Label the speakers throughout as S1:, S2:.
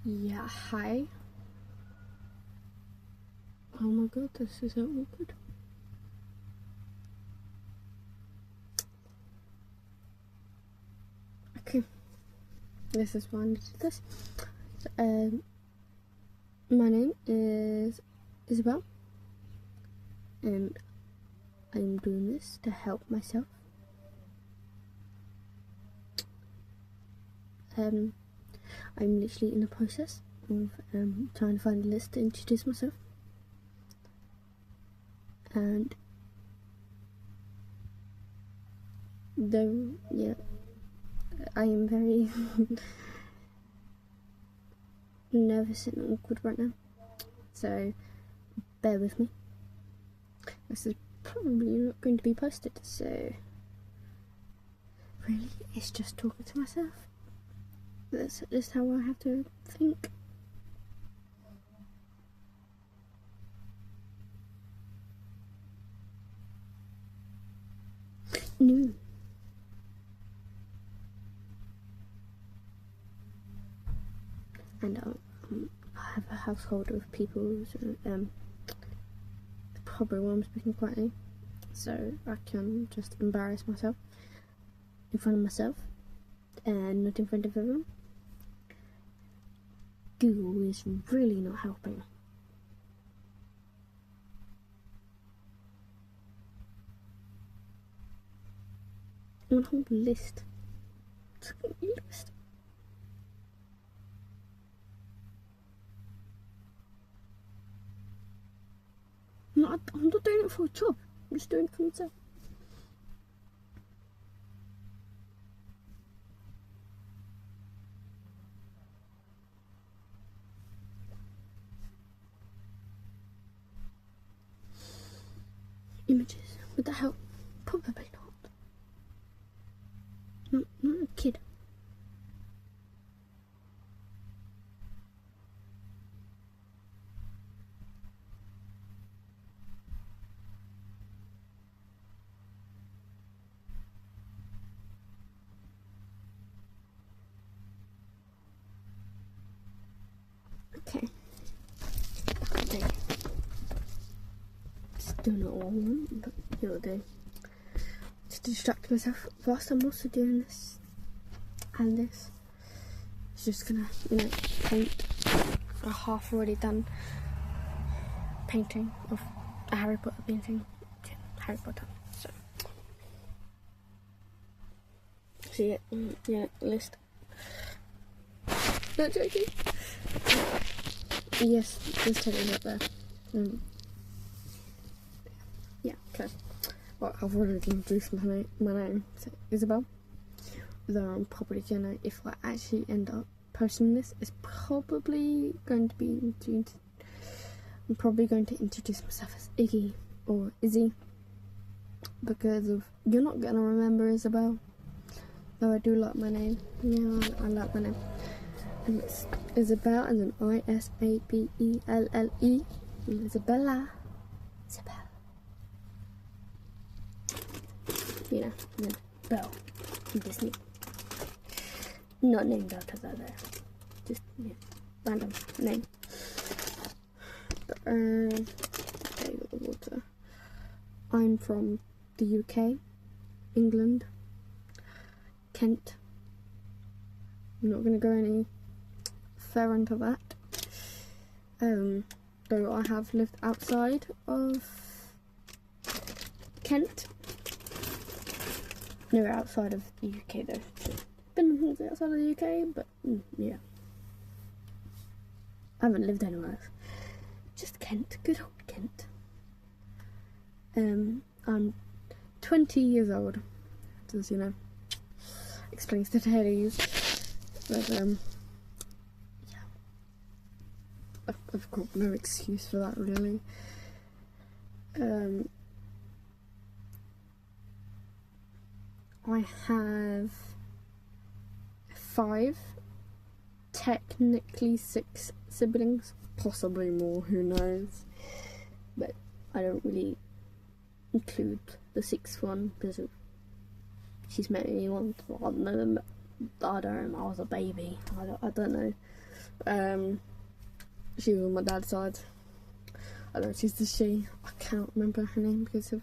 S1: Yeah, hi. Oh my god, this is so awkward. Okay, this is why I need to do this. My name is Isabelle, and I'm doing this to help myself. I'm literally in the process of trying to find a list to introduce myself, and I am very nervous and awkward right now, so bear with me. This is probably not going to be posted, so really it's just talking to myself. That's just how I have to think. No. And I have a household of people, so probably why I'm speaking quietly, so I can just embarrass myself in front of myself and not in front of everyone. Google is really not helping. I want a whole list. It's a list. I'm not doing it for a job. I'm just doing it for myself. Images. Would that help? Probably not. Not a kid. Okay. Still not all I want, but it'll do. To distract myself whilst I'm also doing this and this. It's just gonna, paint a half already done painting of a Harry Potter painting. Harry Potter. So yeah, list. Not joking. Yes, there's totally up there. Yeah, okay. Well, I've already introduced my name, so Isabelle. Though I'm probably gonna, if I actually end up posting this, it's probably going to be I'm probably going to introduce myself as Iggy or Izzy, because of you're not gonna remember Isabelle. Though I do like my name. Yeah, I like my name. And it's Isabelle as an Isabelle. Isabella. Isabelle. And then Belle from Disney. Not named after that there. Just, random name. But, okay, got the water. I'm from the UK, England, Kent. I'm not going to go any further into that. Though I have lived outside of Kent. No, outside of the UK though. Been outside of the UK, but yeah. I haven't lived anywhere else. Just Kent, good old Kent. I'm 20 years old. Just, explains the dailies. But, yeah. I've got no excuse for that, really. I have 5, technically 6 siblings, possibly more, who knows. But I don't really include the 6th one because she's met me once, so I don't know them. I don't know, I was a baby. I don't know. She was on my dad's side. I don't know, she's the she. I can't remember her name because of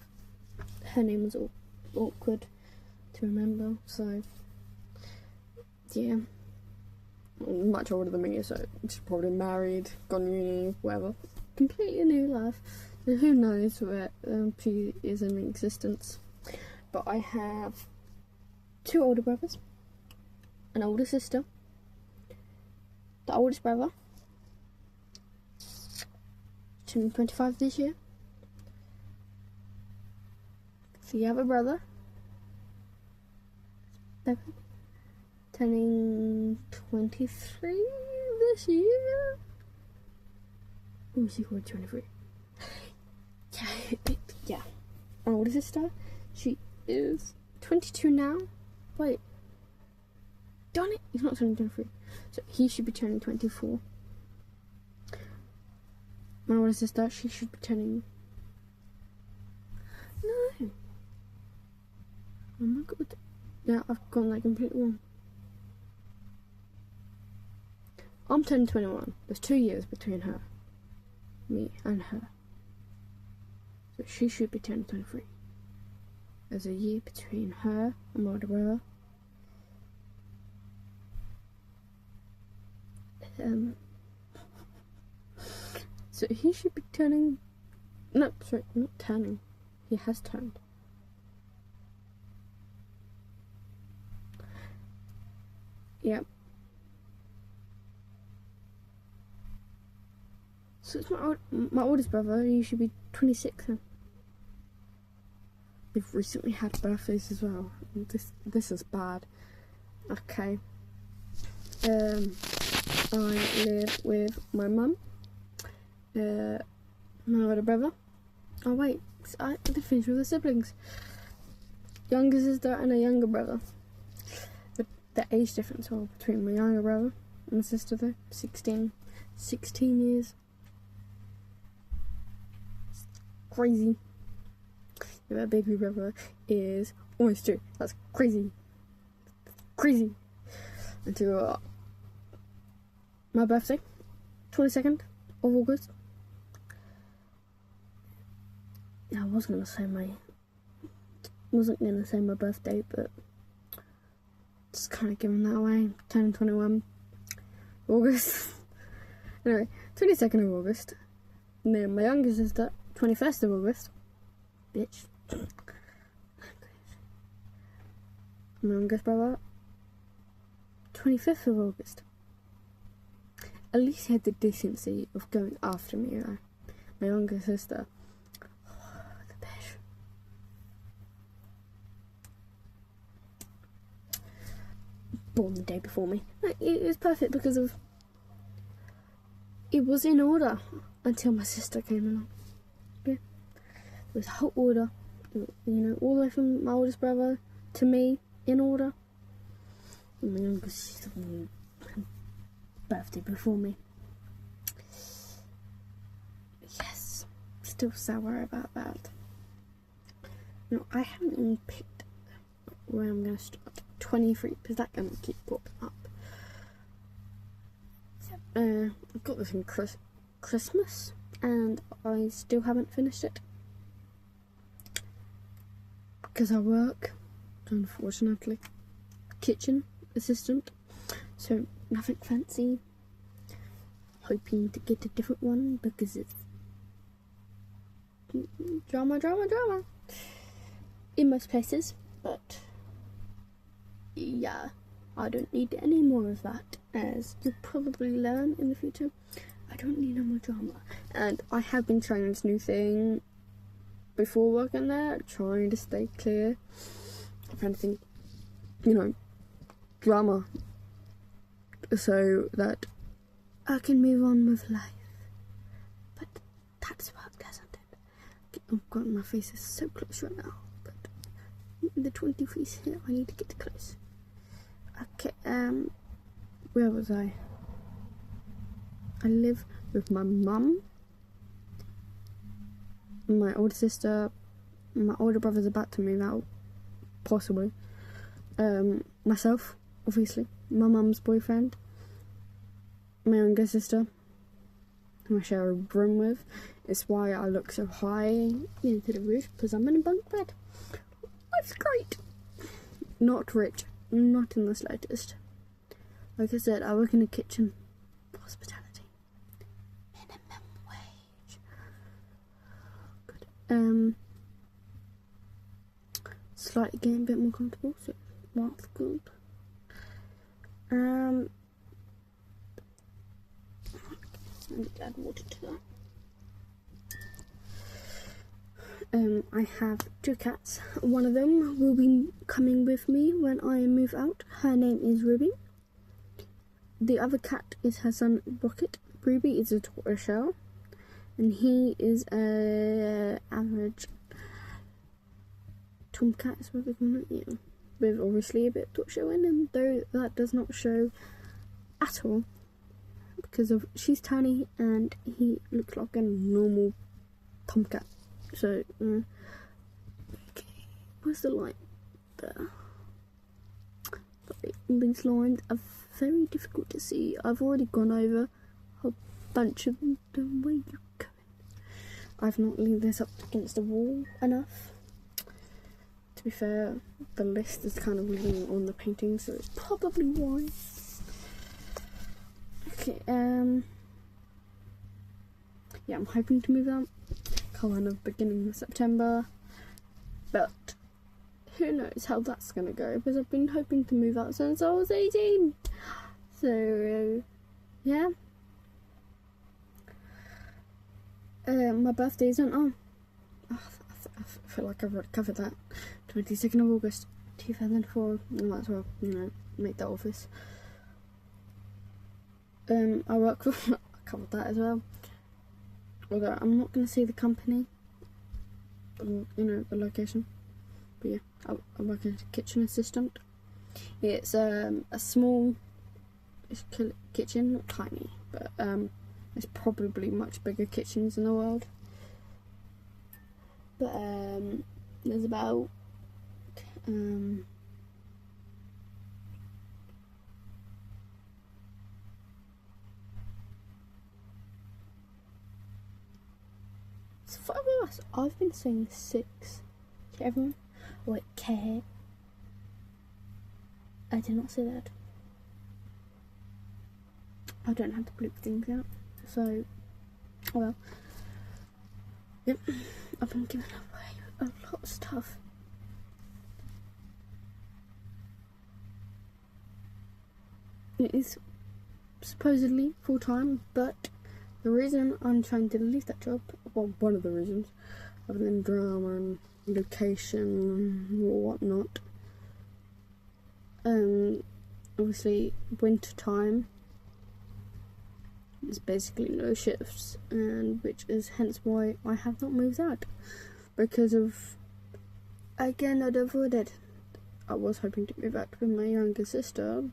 S1: her name was awkward to remember. So yeah, much older than me, so she's probably married, gone uni, whatever. Completely new life. And who knows where she is in existence. But I have 2 older brothers, an older sister. The oldest brother, turning 25 this year. The other brother, turning 23 this year. Oh, she called 23. Yeah. My older sister, she is 22 now. Wait. Darn it, he's not turning 23. So he should be turning 24. My older sister, she should be turning... No. Oh my god. Yeah, I've gone like completely wrong. I'm turning 21. There's 2 years between her. Me and her. So she should be turning 23. There's a year between her and my older brother. So he should be turning... No, sorry, not turning. He has turned. Yep. So it's my oldest brother. He should be 26 then. They've recently had birthdays as well. This is bad. Okay. I live with my mum, my older brother. Oh wait, I did finish with the siblings. Younger sister and a younger brother. The age difference between my younger brother and my sister though, 16 years. It's crazy. And my baby brother is almost 2. That's crazy. Crazy. Until my birthday, 22nd of August. Yeah, I wasn't gonna say my birthday, but just kind of giving that away. Turning 21 August. Anyway, 22nd of August. And then my younger sister, 21st of August. Bitch. My youngest brother, 25th of August. At least he had the decency of going after me, though. My younger sister. Oh, the bitch. Born the day before me. No, it was perfect because of... It was in order until my sister came along. Yeah. It was a whole order. You know, all the way from my oldest brother to me, in order. And my younger sister birthday before me. Yes, still sour about that. No, I haven't even picked where I'm going to start. 23, because that going to keep popping up. I've got this in Christmas, and I still haven't finished it. Because I work, unfortunately, kitchen assistant, so nothing fancy. Hoping to get a different one because it's drama in most places, but yeah, I don't need any more of that, as you'll probably learn in the future. I don't need no more drama. And I have been trying this new thing before working there, trying to stay clear of anything, drama, so that I can move on with life. But that's what doesn't it? Oh god, my face is so close right now, but the 20 face here, I need to get close. Okay, where was I? I live with my mum, my older sister, my older brother's about to move out, possibly. Myself, obviously, my mum's boyfriend, my younger sister, who I share a room with. It's why I look so high into the roof, because I'm in a bunk bed. Life's great. Not rich, not in the slightest. Like I said, I work in a kitchen. Hospitality. Minimum wage. Good. Slightly getting a bit more comfortable, so that's good. Let me add water to that. I have 2 cats. One of them will be coming with me when I move out. Her name is Ruby. The other cat is her son Rocket. Ruby is a tortoiseshell, and he is a average tomcat, is what they call it, yeah. With obviously a bit of tortoiseshell in him, though that does not show at all because of she's tiny and he looks like a normal tomcat. So, okay, where's the light there? Sorry, these lines are very difficult to see. I've already gone over a bunch of them. Where you going? I've not leaned this up against the wall enough. To be fair, the list is kind of leaning on the painting, so it's probably why. Okay, yeah, I'm hoping to move out kind of beginning of September, but who knows how that's gonna go, because I've been hoping to move out since I was 18. So, yeah. My birthday isn't on. I feel like I've already covered that. 22nd of August, 2004. I might as well, make that office. I work for. I covered that as well. Although I'm not going to say the company, or, the location. But yeah, I work as a kitchen assistant. It's a small kitchen, not tiny, but there's probably much bigger kitchens in the world. But there's about it's 5 of us. I've been saying 6 to everyone. Wait, K. I did not say that. I don't have to bleep things out, so well. Yep, I've been giving away a lot of stuff. It is supposedly full-time, but the reason I'm trying to leave that job, well, one of the reasons, other than drama and location or whatnot, obviously winter time is basically no shifts, and which is hence why I have not moved out, because of, again, I'd avoided. I was hoping to move out with my younger sister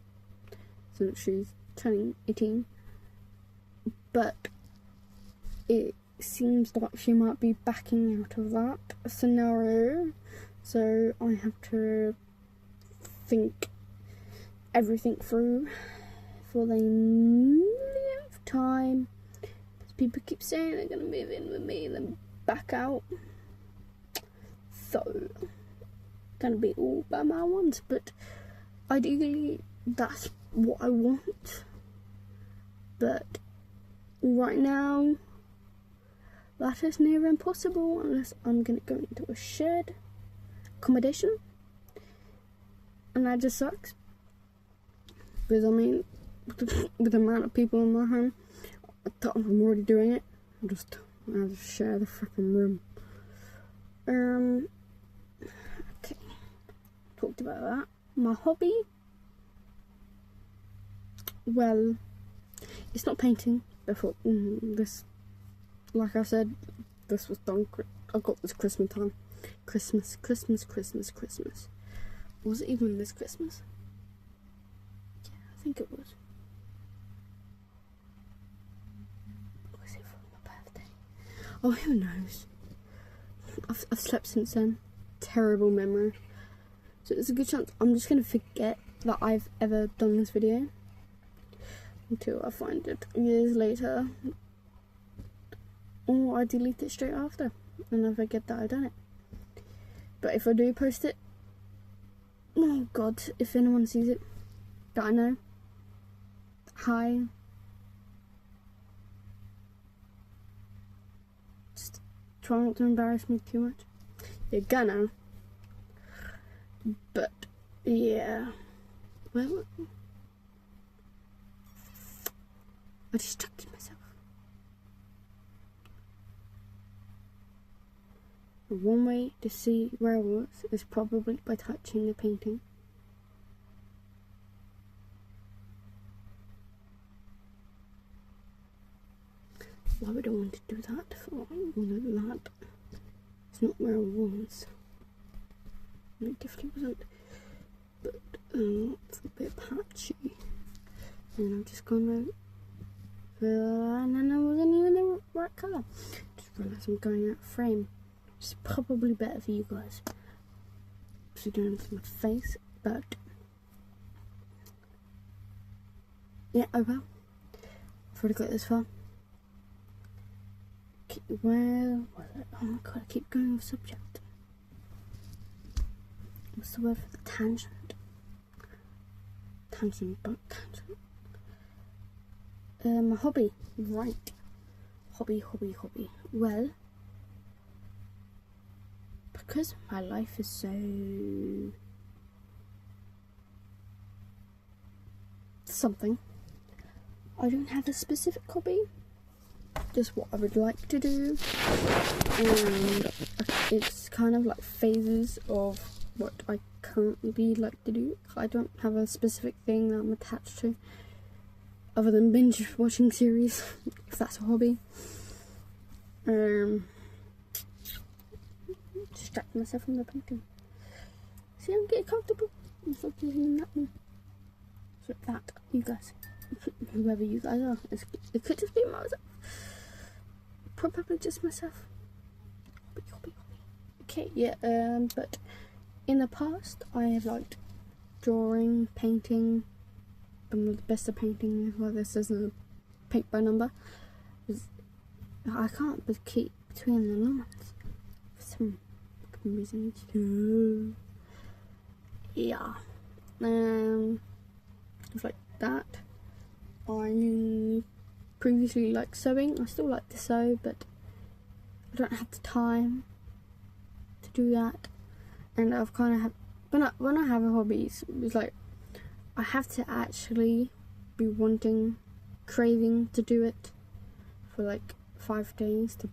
S1: since she's turning 18, but it seems like she might be backing out of that scenario, so I have to think everything through for the millionth time, because people keep saying they're going to move in with me and then back out, so going to be all by my ones, but ideally that's what I want, but right now that is near impossible unless I'm going to go into a shared accommodation, and that just sucks, because I mean, with the amount of people in my home, I'm already doing it. I'll just share the freaking room. Okay, talked about that. My hobby, well, it's not painting. Before this, like I said, this was done. I got this Christmas time. Christmas. Was it even this Christmas? Yeah, I think it was. Was it for my birthday? Oh, who knows? I've slept since then. Terrible memory. So there's a good chance I'm just going to forget that I've ever done this video until I find it years later, or I delete it straight after and I forget that I've done it. But if I do post it, oh god, if anyone sees it that I know, hi. Just try not to embarrass me too much. You're gonna. But yeah, well, I distracted myself. One way to see where I was is probably by touching the painting. Why would I want to do that for? That it's not where I was. It definitely wasn't. But it's a bit patchy. And I'm just gonna fill, and then I wasn't even the right colour. Just realised I'm going out of frame. It's probably better for you guys, so you don't see my face, but yeah, oh well. I've already got this far. Okay, where was it? Oh my god, I keep going off subject. What's the word for the tangent? Tangent. Hobby, right. Hobby. Well, because my life is so something, I don't have a specific hobby, just what I would like to do, and it's kind of like phases of what I currently like to do. I don't have a specific thing that I'm attached to, other than binge watching series, if that's a hobby. Distract myself from the painting. See, I'm getting comfortable. I'm focusing on that one. So that, you guys, whoever you guys are, it could just be myself. Probably just myself. Hobby. Okay, yeah, but in the past, I have liked drawing, painting. I'm the best at painting. Well, this isn't a paint by number. I can't keep between the lines for some reason. Yeah. It's like that. I previously liked sewing. I still like to sew, but I don't have the time to do that. And I've kind of had, when I have a hobby, it's like I have to actually be craving to do it for like 5 days to,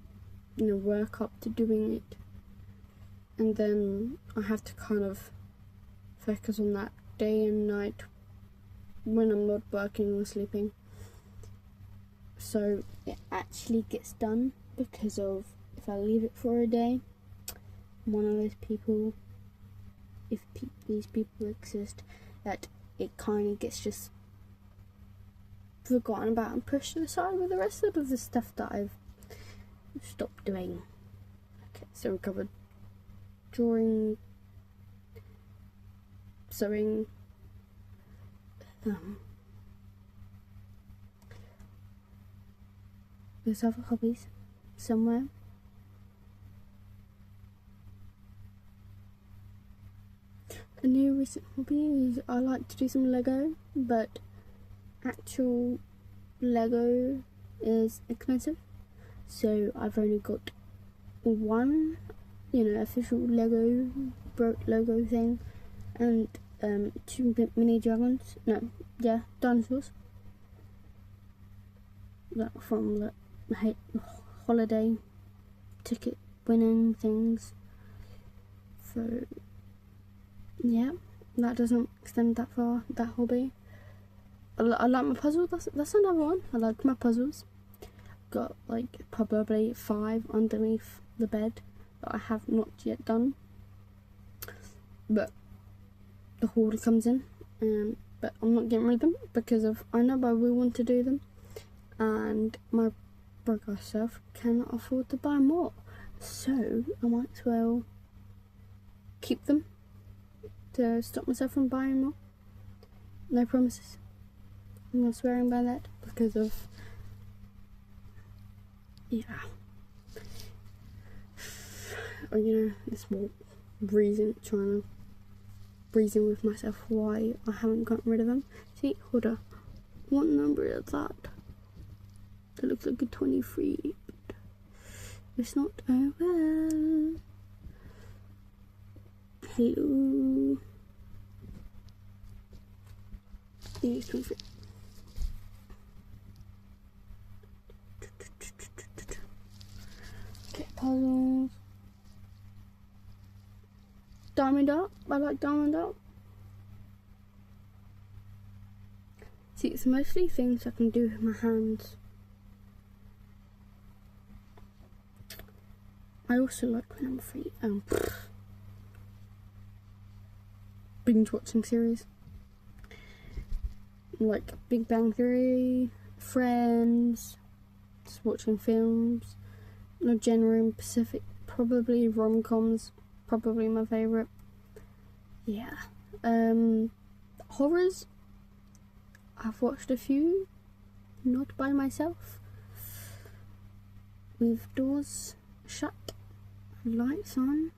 S1: work up to doing it. And then I have to kind of focus on that day and night when I'm not working or sleeping. So it actually gets done, because of if I leave it for a day, I'm one of those people, if these people exist, that it kind of gets just forgotten about and pushed aside with the rest of the stuff that I've stopped doing. Okay, so we covered drawing, sewing, there's other hobbies somewhere. A new recent hobby is I like to do some Lego, but actual Lego is expensive, so I've only got one, official Lego thing, and 2 mini dragons. Dinosaurs. That from the holiday ticket winning things. So yeah, that doesn't extend that far. That hobby. I like my puzzles. That's another one. I like my puzzles. Got like probably 5 underneath the bed that I have not yet done, but the hoarder comes in. But I'm not getting rid of them because I know I will want to do them, and my broke ass self cannot afford to buy more, so I might as well keep them to stop myself from buying more. No promises. I'm not swearing by that because of, yeah. Or, this whole reason, trying to reason with myself why I haven't gotten rid of them. See, hold on. What number is that? That looks like a 23, but it's not. Oh well. Hello. Yeah, it's 23. Okay, puzzles. Diamond up. I like diamond up. See, it's mostly things I can do with my hands. I also like when I'm free. Binge watching series. Like Big Bang Theory, Friends, just watching films. No genre in Pacific, probably rom-coms, probably my favourite. Yeah. Horrors, I've watched a few, not by myself, with doors shut, lights on,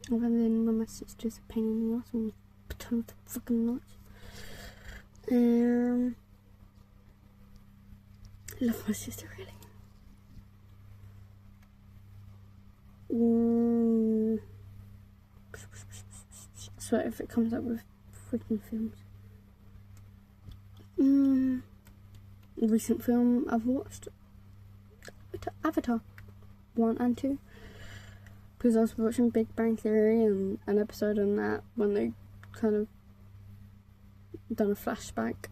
S1: other than when my sister's a pain in the ass and turn off the fucking lights. Love my sister really. So if it comes up with freaking films. Recent film I've watched, Avatar 1 and 2, because I was watching Big Bang Theory and an episode on that when they kind of done a flashback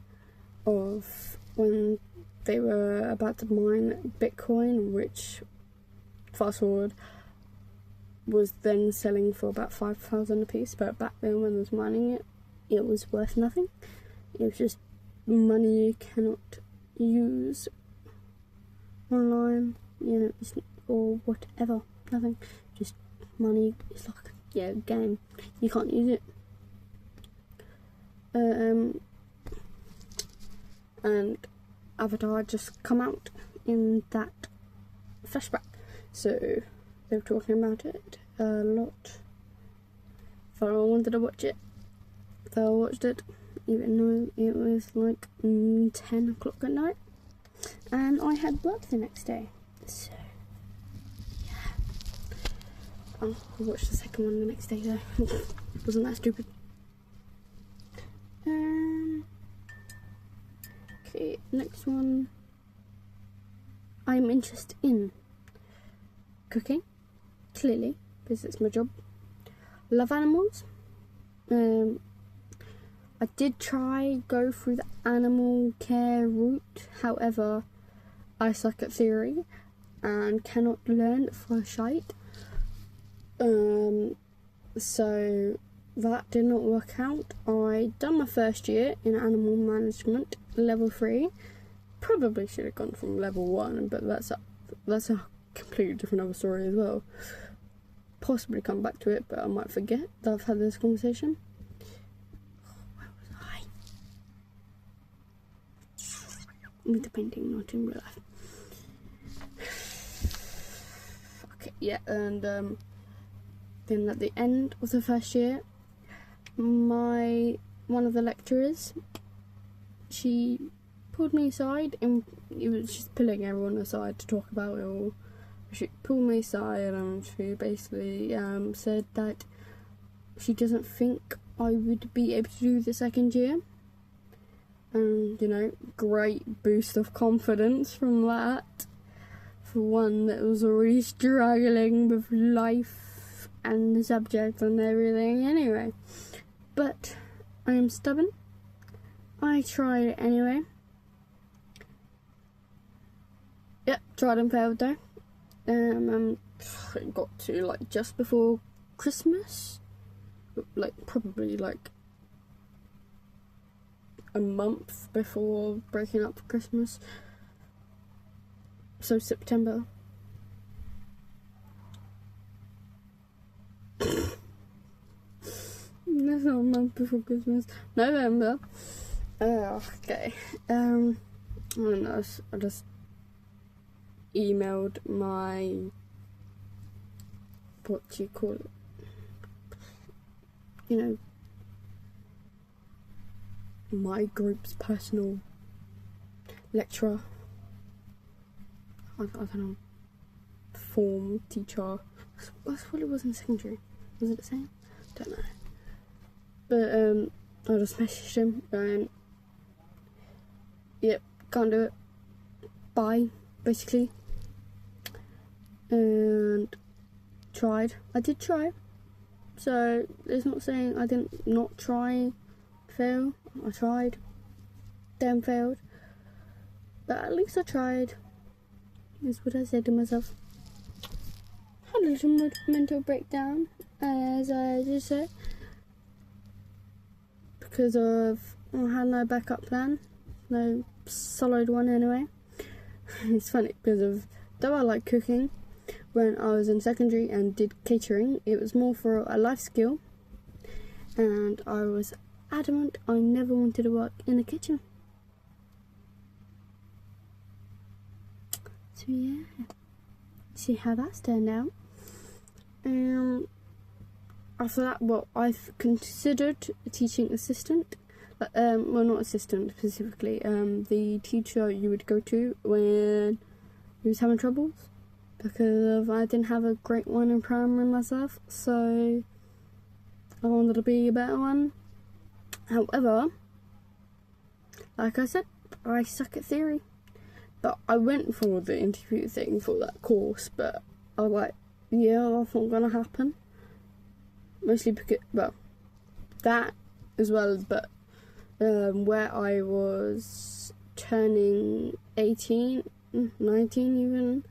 S1: of when they were about to mine Bitcoin, which, fast forward, was then selling for about 5,000 a piece, but back then when I was mining it, it was worth nothing. It was just money you cannot use online, or whatever. Nothing. Just money. It's like, a game. You can't use it. And Avatar had just come out in that flashback, so they were talking about it a lot. So I wanted to watch it. So I watched it, even though it was like 10 o'clock at night, and I had work the next day. So yeah, I'll watch the second one the next day though. Wasn't that stupid? Okay, next one. I'm interested in cooking, clearly, because it's my job. Love animals. I did try go through the animal care route, however, I suck at theory and cannot learn for shite. So that did not work out. I done my first year in animal management, level 3. Probably should have gone from level 1, but that's a completely different other story as well. Possibly come back to it, but I might forget that I've had this conversation. Where was I? With the painting, not in real life. Okay, yeah, and then at the end of the first year, one of the lecturers, she pulled me aside, and it was just pulling everyone aside to talk about it all. She pulled me aside and she basically said that she doesn't think I would be able to do the second year. And, great boost of confidence from that. For one that was already struggling with life and the subject and everything anyway. But I am stubborn. I tried it anyway. Yep, tried and failed though. It got to just before Christmas, probably a month before breaking up for Christmas. So September. That's not month before Christmas. November. Okay. I just emailed my, what do you call it? You know, my group's personal lecturer. I don't know. Form teacher. That's what it was in secondary. Was it the same? Don't know. But I just messaged him going, yep, can't do it. Bye, basically. And tried. I did try. So it's not saying I didn't not try, fail. I tried. Then failed. But at least I tried. Is what I said to myself. Had a little mental breakdown, as I just said, because of I had no backup plan, no solid one anyway. It's funny because of though I like cooking, when I was in secondary and did catering, it was more for a life skill, and I was adamant I never wanted to work in the kitchen. So yeah, see how that's turned out. After that, well, I've considered a teaching assistant. Well, not assistant specifically. The teacher you would go to when you was having troubles, because I didn't have a great one in primary myself, so I wanted to be a better one. However, like I said, I suck at theory. But I went for the interview thing for that course, but I was like, yeah, that's not gonna happen. Mostly because, well, that as well, but where I was turning 18, 19 even,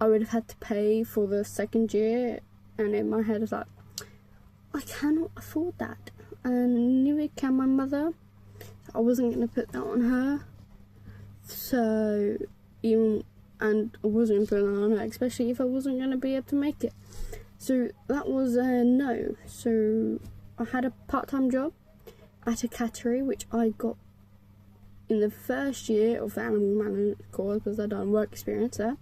S1: I would have had to pay for the second year, and in my head I was like, I cannot afford that, and neither can my mother. I wasn't gonna put that on her. So, and I wasn't putting that on her, especially if I wasn't going to be able to make it. So, that was a no. So, I had a part-time job at a cattery, which I got in the first year of the animal management course, because I'd done work experience there.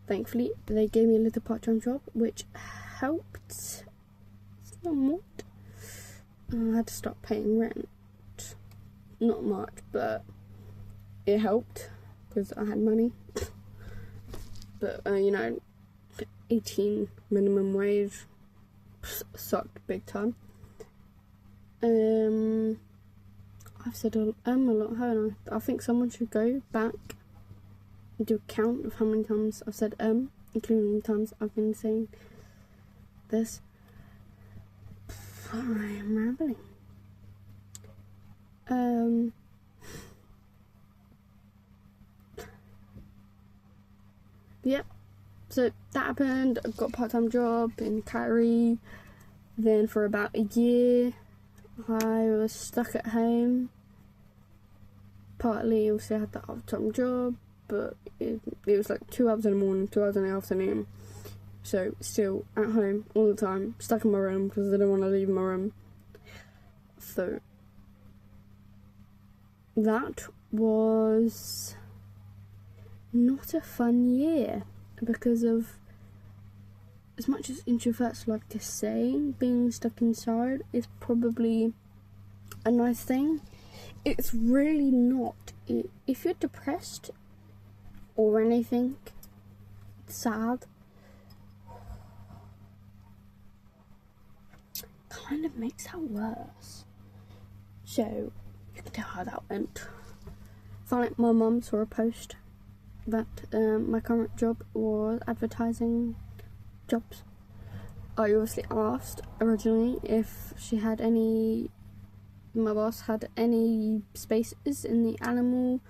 S1: Thankfully, they gave me a little part-time job, which helped somewhat. I had to start paying rent. Not much, but it helped because I had money. But 18 minimum wage sucked big time. I've said a lot, haven't I? I think someone should go back and do a count of how many times I've said including the times I've been saying this. I am rambling. Yep, so that happened. I got a part-time job in cattery. Then for about a year I was stuck at home. Partly also had that part-time job, but it was like 2 hours in the morning, 2 hours in the afternoon. So still at home all the time, stuck in my room because I didn't want to leave my room. So that was not a fun year, because of, as much as introverts like to say, being stuck inside is probably a nice thing. It's really not. If you're depressed or anything sad, kind of makes that worse. So you can tell how that went. Finally, my mum saw a post that my current job was advertising jobs. I obviously asked originally if she had my boss had any spaces in the animal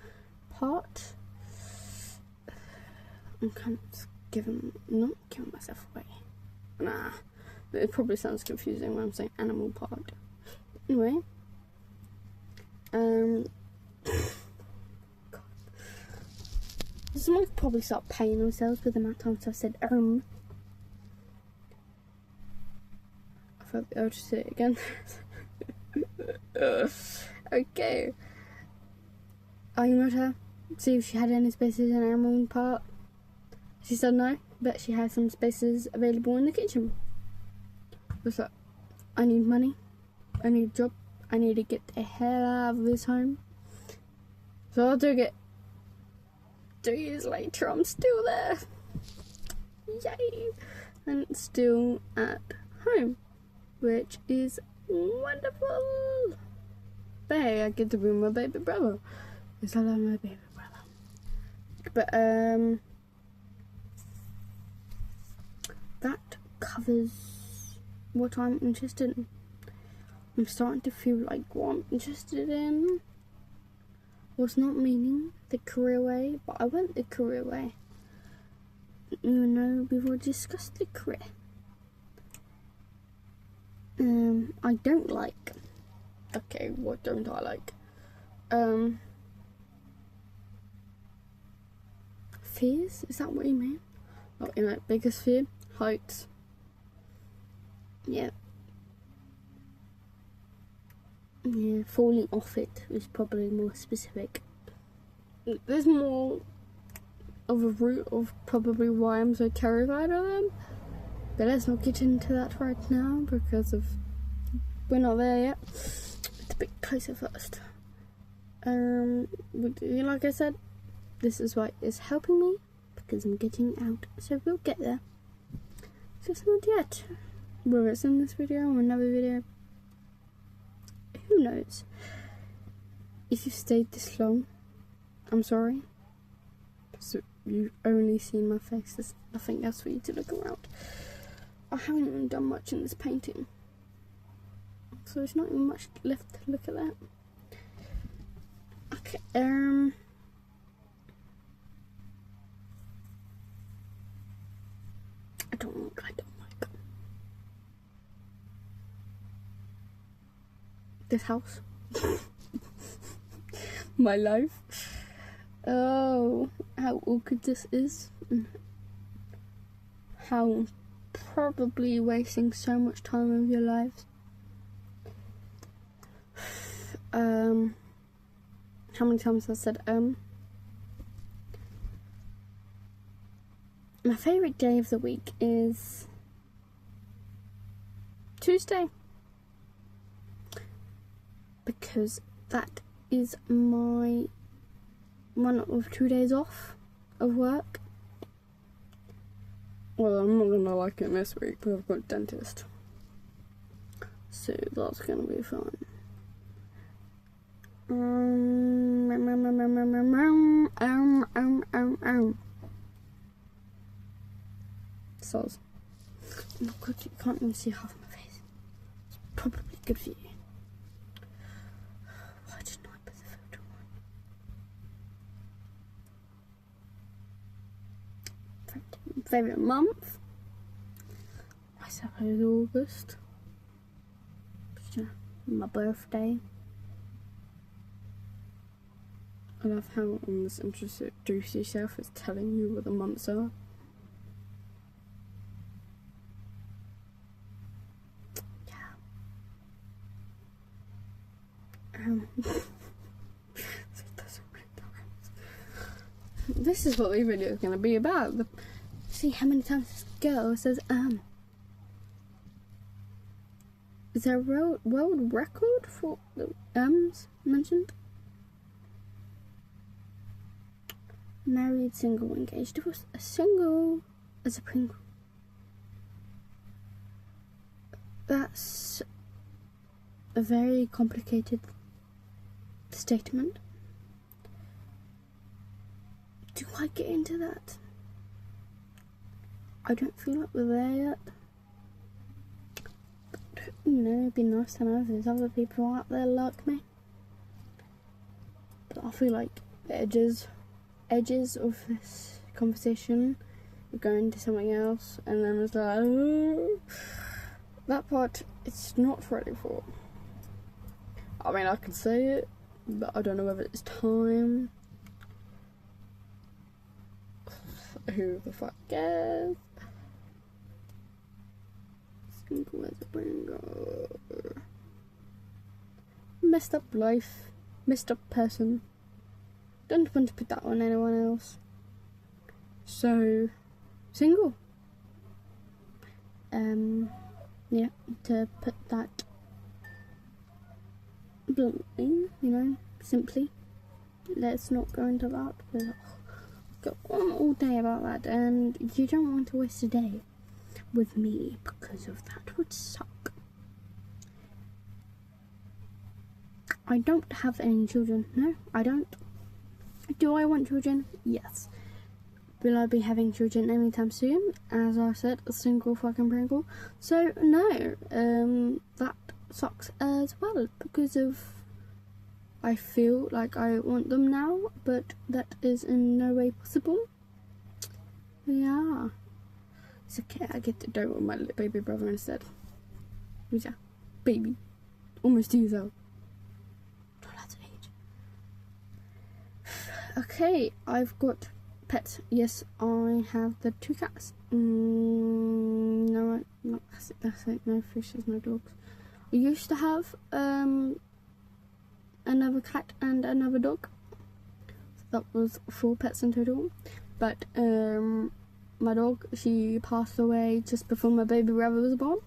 S1: part. I'm kind of not giving myself away. Nah, it probably sounds confusing when I'm saying animal part. Anyway, someone could probably start paying themselves with the amount of times I've said I felt the urge to say it again. Okay. I emailed her, see if she had any spaces in her room part. She said no, but she had some spaces available in the kitchen. What's up? I need money. I need a job. I need to get the hell out of this home. So I took it. 3 years later, I'm still there. Yay! And still at home, which is wonderful. But hey, I get to be with my baby brother. Because I love my baby brother. But that covers what I'm interested in. I'm starting to feel like what I'm interested in was not meaning the career way, but I went the career way. Even though we've already discussed the career. I don't like. Okay, what don't I like? Fears? Is that what you mean? Oh, you know, biggest fear? Heights. Yeah. Yeah, falling off it is probably more specific. There's more of a root of probably why I'm so terrified of them. But let's not get into that right now because of we're not there yet. It's a bit closer first. Like I said, this is why it's helping me because I'm getting out. So we'll get there. Just not yet. Whether it's in this video or another video, who knows? If you've stayed this long, I'm sorry. So you've only seen my face. There's nothing else for you to look around. I haven't even done much in this painting, so there's not even much left to look at that. Okay, I don't like this house. My life. Oh, how awkward this is. How probably wasting so much time of your lives. How many times have I said My favourite day of the week is Tuesday, because that is my one of 2 days off of work. Well, I'm not gonna like it this week because I've got a dentist, so that's gonna be fun. Soz. Oh my god, you can't even see half my face. It's probably good for you. Why didn't I put the filter on? Favourite month? I suppose August. My birthday. I love how on this introduce yourself is telling you what the months are. This is what the video is going to be about. See how many times this girl says Is there a world record for the mentioned? Married, single, engaged, divorced. A single as a Pringle. That's a very complicated statement. Do I get into that? I don't feel like we're there yet. But, you know, it'd be nice to know if there's other people out there like me. But I feel like the edges of this conversation are going to something else, and then it's like, oh, that part it's not ready for. I mean, I can say it, but I don't know whether it's time. Who the fuck cares? Single as a Pringle. messed up life, messed up person. Don't want to put that on anyone else. So, single. Yeah, to put that bluntly, simply. Let's not go into that, because I'll go on all day about that, and you don't want to waste a day with me because of that. Would suck. I don't have any children. No, I don't. Do I want children? Yes. Will I be having children anytime soon? As I said, a single fucking Pringle. So no, that sucks as well, because of I feel like I want them now, but that is in no way possible. Yeah. It's okay, I get to do it with my little baby brother instead. Who's that? Baby. Almost 2 years old. Not that age. Okay, I've got pets. Yes, I have the 2 cats. No, that's it. No fishes, no dogs. I used to have another cat and another dog. So that was 4 pets in total. But my dog, she passed away just before my baby brother was born.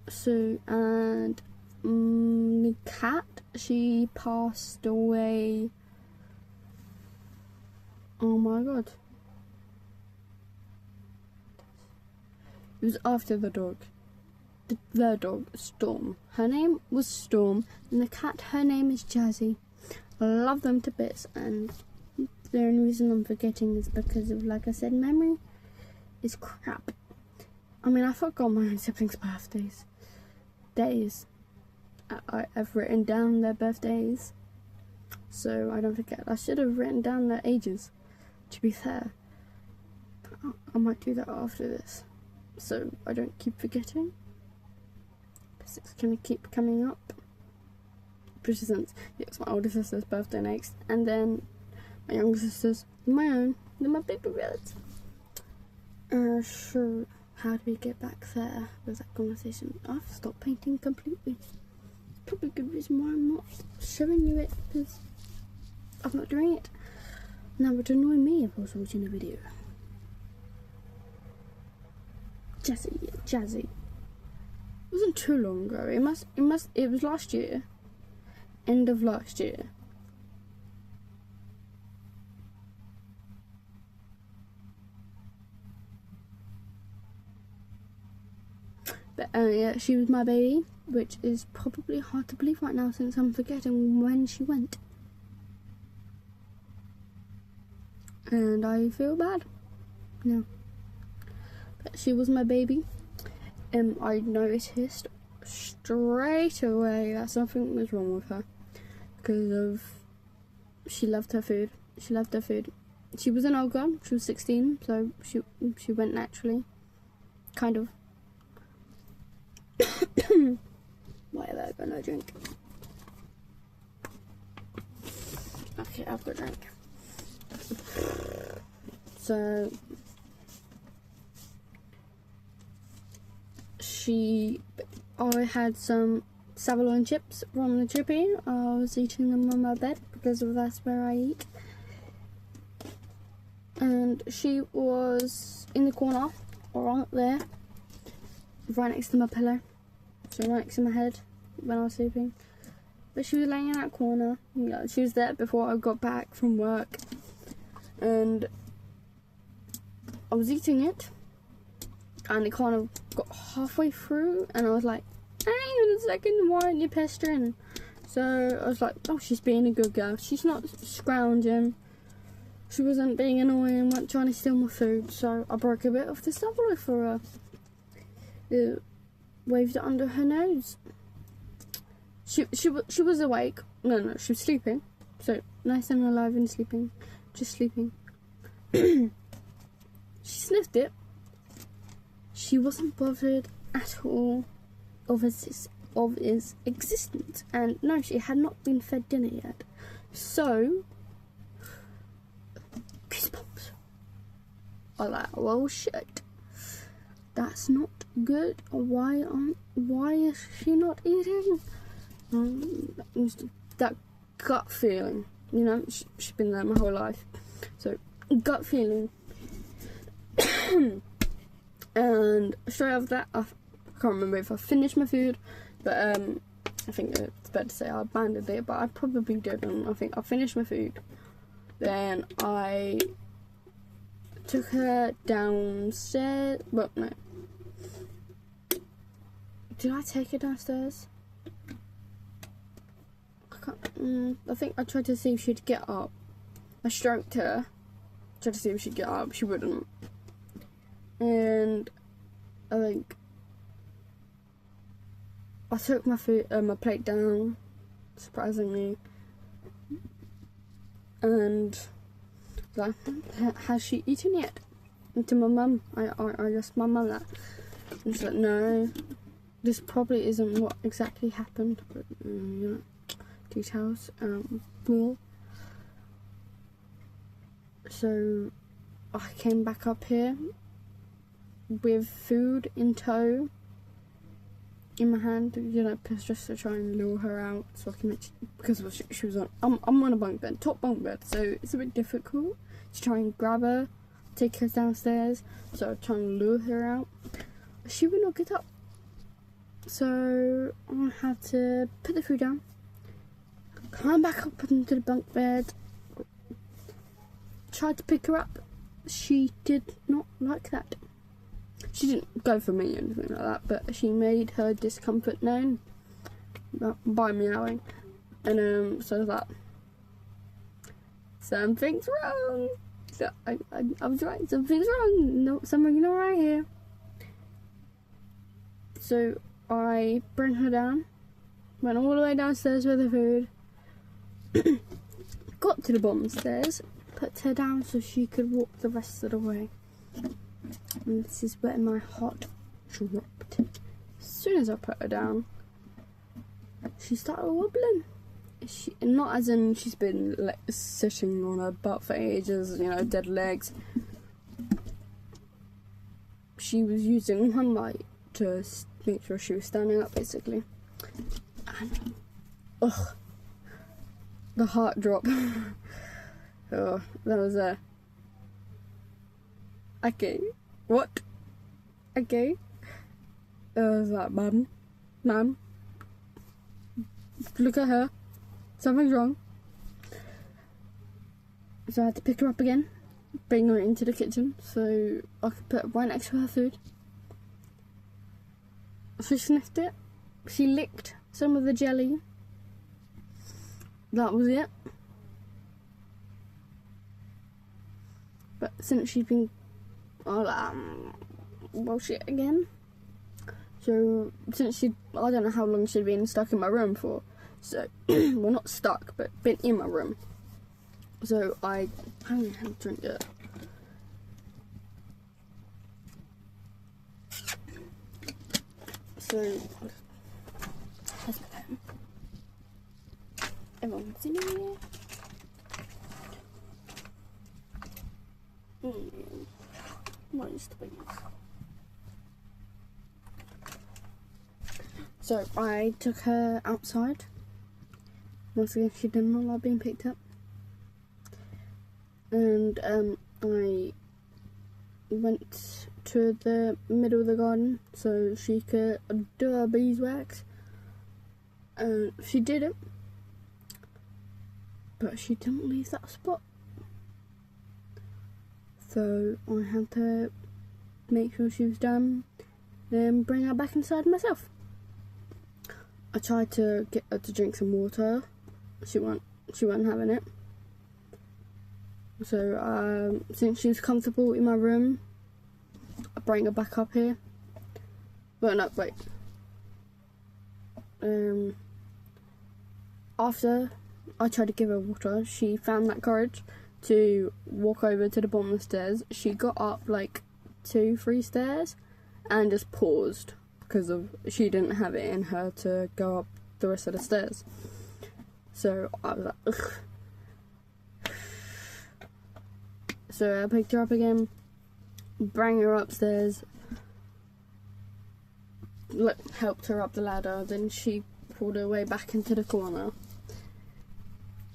S1: So, and the cat, she passed away. Oh my god. It was after the dog. The dog, Storm. Her name was Storm, and the cat, her name is Jazzy. I love them to bits, and the only reason I'm forgetting is because of, like I said, memory is crap. I mean, I forgot my own siblings' birthdays. Days. I've written down their birthdays, so I don't forget. I should have written down their ages, to be fair. I might do that after this, so I don't keep forgetting. Because it's going to keep coming up. For instance, it's my older sister's birthday next, and then my younger sister's, my own, then my baby brothers. Sure. How do we get back there with that conversation? I've stopped painting completely. Probably a good reason why I'm not showing you it, because I'm not doing it. Now it would annoy me if I was watching a video. Jazzy. It wasn't too long ago. It was last year. End of last year. But yeah, she was my baby, which is probably hard to believe right now since I'm forgetting when she went. And I feel bad. No. But she was my baby. I noticed straight away that something was wrong with her. Because of, she loved her food. She was an old girl. She was 16, so she went naturally. Kind of. Whatever, I've got no drink. Okay, I've got a drink. So I had some saveloy chips from the chippy. I was eating them on my bed because that's where I eat. And she was in the corner, right there, right next to my pillow, so right next to my head when I was sleeping. But she was laying in that corner. She was there before I got back from work, and I was eating it, and it kind of got halfway through, and I was like, hang on a second, why aren't you pestering? So I was like, oh, she's being a good girl. She's not scrounging. She wasn't being annoying, wasn't trying to steal my food. So I broke a bit of the saveloy for her. Waved it under her nose. She was awake. No, she was sleeping. So nice and alive and sleeping, just sleeping. She sniffed it. She wasn't bothered at all of its existence, and no, she had not been fed dinner yet. So goosebumps. I was like, well, shit. That's not good. Why is she not eating? That gut feeling, you know, she's been there my whole life. So, gut feeling. And straight after that, I can't remember if I finished my food, but I think it's better to say I abandoned it, but I probably didn't. I think I finished my food. Then I took her downstairs. Well, no. Did I take her downstairs? I think I tried to see if she'd get up. I stroked her, tried to see if she'd get up. She wouldn't. And I think I took my food, my plate down, surprisingly, and like, has she eaten yet? And to my mum, I asked my mum that, and she's like, no, this probably isn't what exactly happened, but you know, details, more. So I came back up here with food in tow in my hand, you know, just to try and lure her out so I can make, because she was on, I'm on a bunk bed, top bunk bed, so it's a bit difficult to try and grab her, take her downstairs, so I try and lure her out. She would not get up, so I had to put the food down, climb back up into the bunk bed, tried to pick her up. She did not like that. She didn't go for me or anything like that, but she made her discomfort known by meowing. And so that something's wrong. So I was right, something's wrong. No, something's not right here. So I bring her down, went all the way downstairs with the food, got to the bottom stairs, put her down so she could walk the rest of the way. And this is where my heart dropped. As soon as I put her down, she started wobbling. Not as in she's been like, sitting on her butt for ages, you know, dead legs. She was using one leg to make sure she was standing up, basically. And, ugh, the heart drop. Oh, that was a... Okay, what? Okay. I was like, Mum, look at her. Something's wrong. So I had to pick her up again, bring her into the kitchen so I could put her right next to her food. She sniffed it. She licked some of the jelly. That was it. But since she's been well, shit again. So since I don't know how long she'd been stuck in my room for. So well, not stuck, but been in my room. So I haven't had a drink yet. So let's begin. Everyone's in here. What is the thing? So I took her outside. Once again, she did not like being picked up. And I went to the middle of the garden so she could do her beeswax. And she did it. But she didn't leave that spot. So I had to make sure she was done, then bring her back inside myself. I tried to get her to drink some water. She wasn't having it. So since she was comfortable in my room, I bring her back up here. Well, no, wait. After I tried to give her water, she found that courage to walk over to the bottom of the stairs. She got up like 2-3 stairs and just paused because she didn't have it in her to go up the rest of the stairs. So I was like, ugh. So I picked her up again, bring her upstairs, helped her up the ladder. Then she pulled her way back into the corner.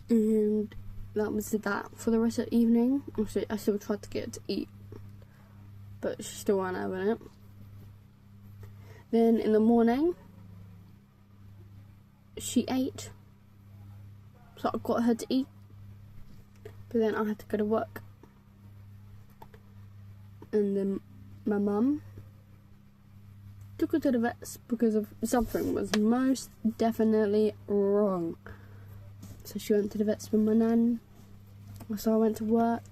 S1: And that was that for the rest of the evening. I still tried to get her to eat, but she still wasn't having it. Then in the morning, she ate, so I got her to eat, but then I had to go to work. And then my mum took her to the vets because of something was most definitely wrong. So she went to the vets with my nan. So I went to work.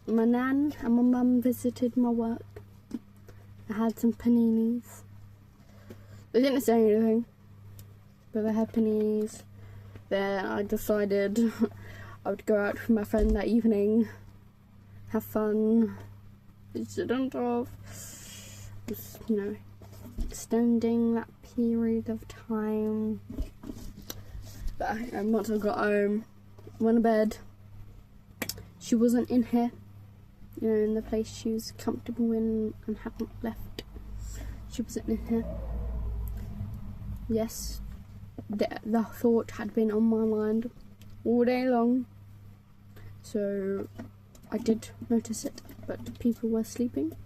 S1: My nan and my mum visited my work. I had some paninis. They didn't say anything, but they had paninis. Then I decided I would go out with my friend that evening, have fun, instead of just, extending that period of time. But once I got home, went to bed. She wasn't in here, in the place she was comfortable in and hadn't left. She wasn't in here. Yes, the thought had been on my mind all day long, so I did notice it, but people were sleeping.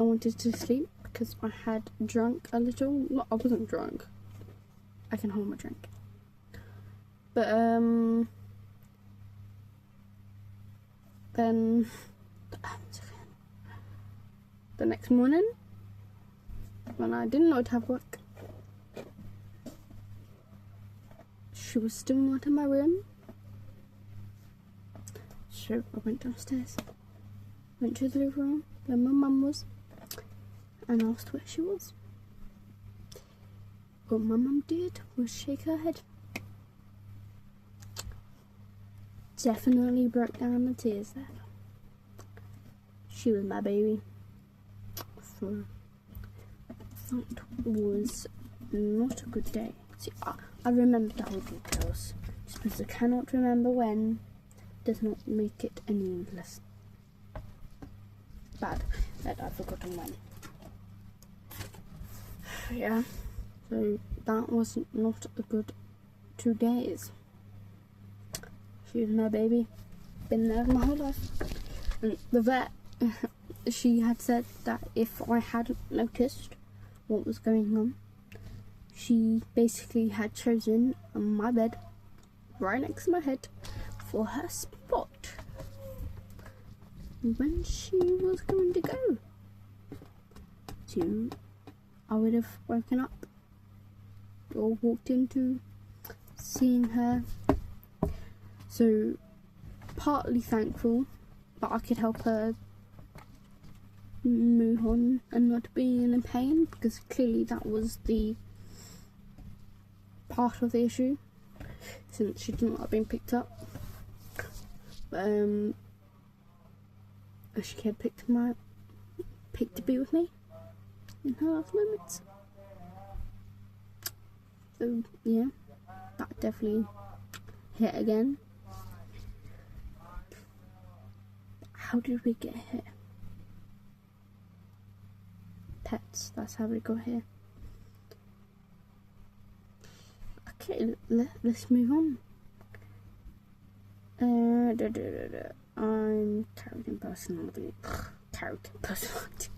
S1: I wanted to sleep because I had drunk a little. I wasn't drunk. I can hold my drink. But then the next morning, when I didn't know to have work, she was still not in my room. So I went downstairs, went to the living room where my mum was, and asked where she was. What my mum did was shake her head. Definitely broke down the tears there. She was my baby. So that was not a good day. See, I remember the whole details. Just because I cannot remember when does not make it any less bad that I've forgotten when. Yeah, so that was not a good 2 days. She was my baby, been there my whole life. And the vet, she had said that if I hadn't noticed what was going on, she basically had chosen my bed right next to my head for her spot when she was going to go. So I would have woken up or walked into seeing her. So partly thankful that I could help her move on and not be in pain, because clearly that was the part of the issue, since she didn't like being picked up. She had picked to be with me in her last moments. So yeah, that definitely hit again. How did we get here? Pets, that's how we got here. Okay, let's move on. I'm character personality. Character personality.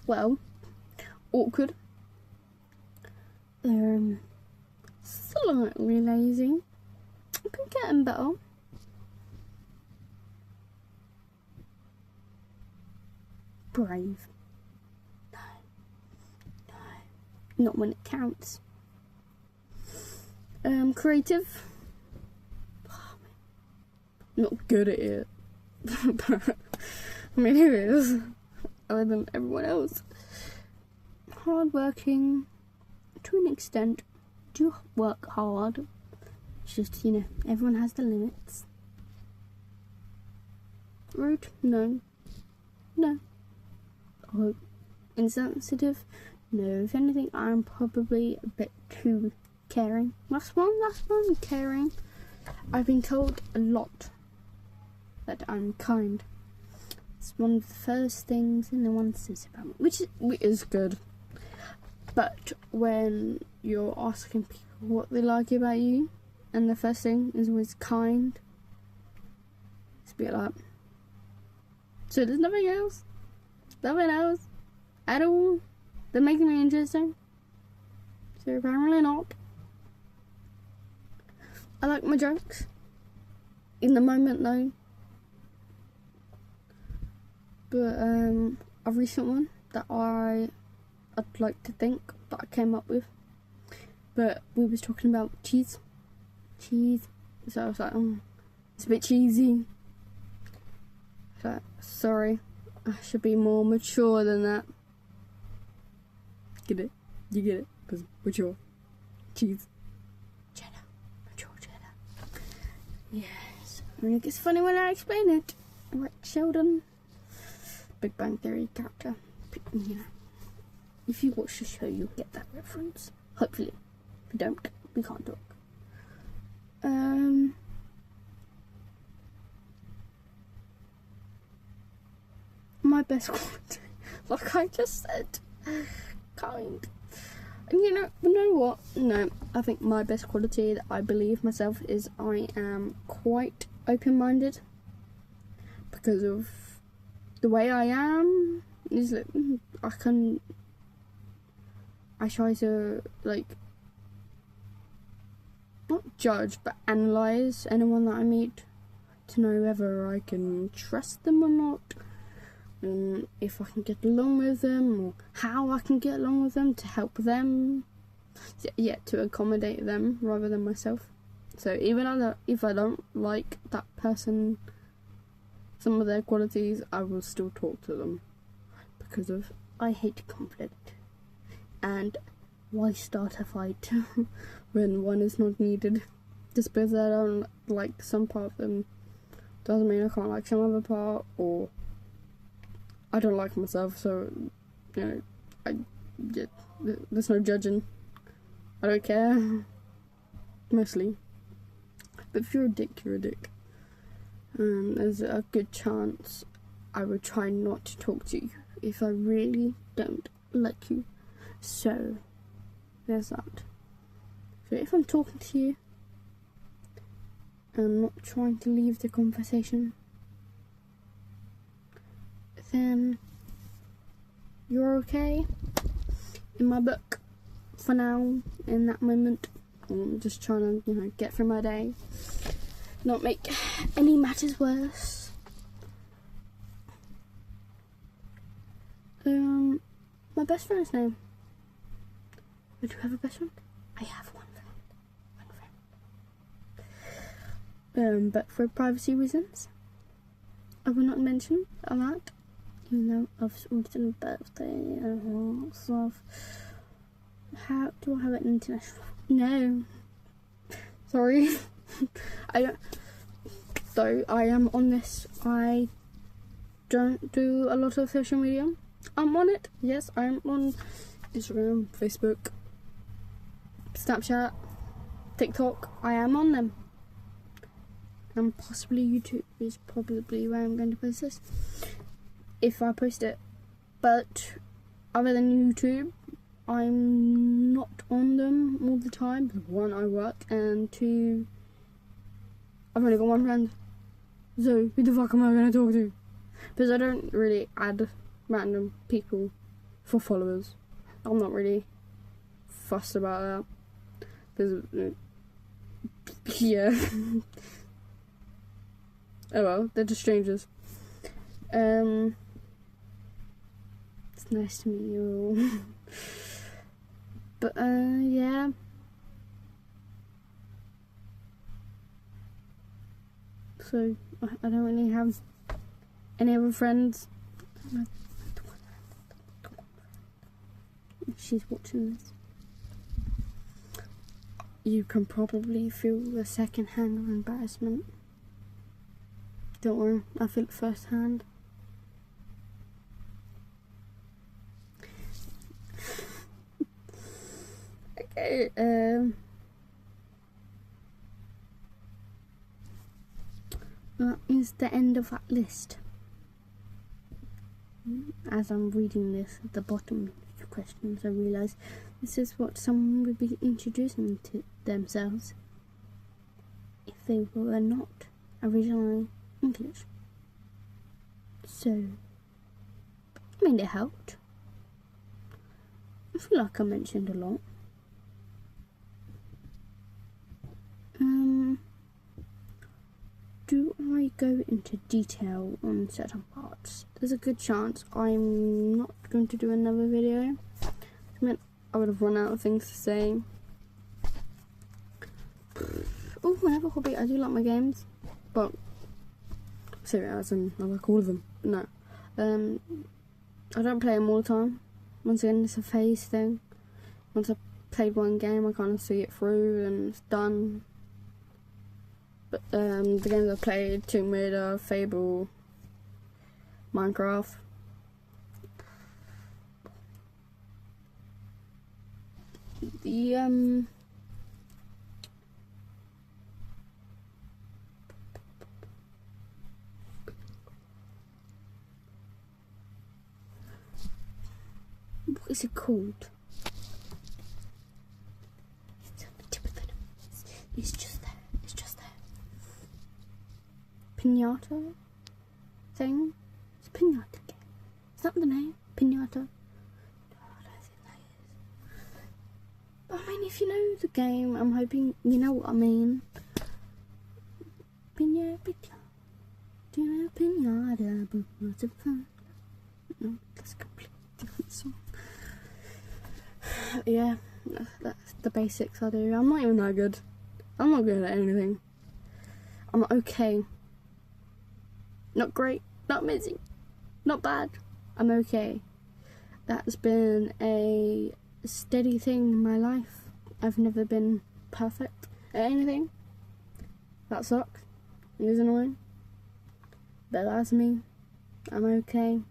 S1: Well, awkward. Slightly lazy. I've been getting better. Brave. No. Not when it counts. Creative. Not good at it. But, who is? Other than everyone else. Hardworking. To an extent. Do work hard. It's just, everyone has the limits. Rude? No. Oh, insensitive? No. If anything, I'm probably a bit too caring. That's one, caring. I've been told a lot that I'm kind. It's one of the first things anyone says about me, which is good. But when you're asking people what they like about you, and the first thing is always kind, it's a bit like, so there's nothing else at all that makes me interesting. So apparently not. I like my jokes. In the moment though. But a recent one that I'd like to think that I came up with. But we was talking about cheese. So I was like, it's a bit cheesy. So, sorry, I should be more mature than that. Get it? You get it? Because mature. Cheese. Cheddar. Mature cheddar. Yes. I mean, it gets funny when I explain it. Right, Sheldon. Big Bang Theory character. You know. If you watch the show, you'll get that reference. Hopefully. If you don't, we can't talk. My best quality, like I just said, kind. And you know what? No, I think my best quality that I believe myself is I am quite open-minded because of the way I am. Is that I try to like not judge but analyze anyone that I meet to know whether I can trust them or not. If I can get along with them, or how I can get along with them to help them, to accommodate them rather than myself. So even if I don't like that person, some of their qualities, I will still talk to them because of I hate conflict, and why start a fight when one is not needed? Just because I don't like some part of them doesn't mean I can't like some other part, or I don't like myself, so, there's no judging. I don't care. Mostly. But if you're a dick, you're a dick. And there's a good chance I would try not to talk to you if I really don't like you. So, there's that. So if I'm talking to you, and I'm not trying to leave the conversation, then you're okay in my book for now, in that moment. I'm just trying to, get through my day, not make any matters worse. My best friend's name. Would you have a best friend? I have one friend. But for privacy reasons, I will not mention that. Even though I've written birthday and all that stuff. How do I have an international? No. Sorry. I don't. Though I am on this, I don't do a lot of social media. I'm on it. Yes, I'm on Instagram, Facebook, Snapchat, TikTok. I am on them. And possibly YouTube is probably where I'm going to post this, if I post it. But other than YouTube, I'm not on them all the time. One, I work, and two, I've only got one friend. So who the fuck am I going to talk to? Because I don't really add random people for followers. I'm not really fussed about that. Because, yeah. Oh well, they're just strangers. It's nice to meet you all. But, yeah. So, I don't really have any other friends. She's watching this. You can probably feel the second-hand embarrassment. Don't worry, I feel it first-hand. Okay, that is the end of that list. As I'm reading this at the bottom, you
S2: questions, I realised this is what someone would be introducing to themselves if they were not originally English. So, I mean, it helped. I feel like I mentioned a lot. Do I go into detail on certain parts? There's a good chance I'm not going to do another video. I mean, I would have run out of things to say. Oh, another hobby. I do like my games, but as in I like all of them. No, I don't play them all the time. Once again, it's a phase thing. Once I've played one game, I kind of see it through and it's done. But the games I've played, Tomb Raider, Fable, Minecraft. What is it called? It's on the tip of the nose. It's just there. It's just there. Pinata thing? It's a pinata game. Is that the name? Pinata? No, I don't think that is. But I mean, if you know the game, I'm hoping you know what I mean. Pinata. Do you know pinata? But what's it fun? No, that's a completely different song. Yeah, that's the basics I do. I'm not even that good. I'm not good at anything. I'm okay. Not great, not amazing, not bad. I'm okay. That's been a steady thing in my life. I've never been perfect at anything. That sucks. It is annoying. But that's me. I'm okay.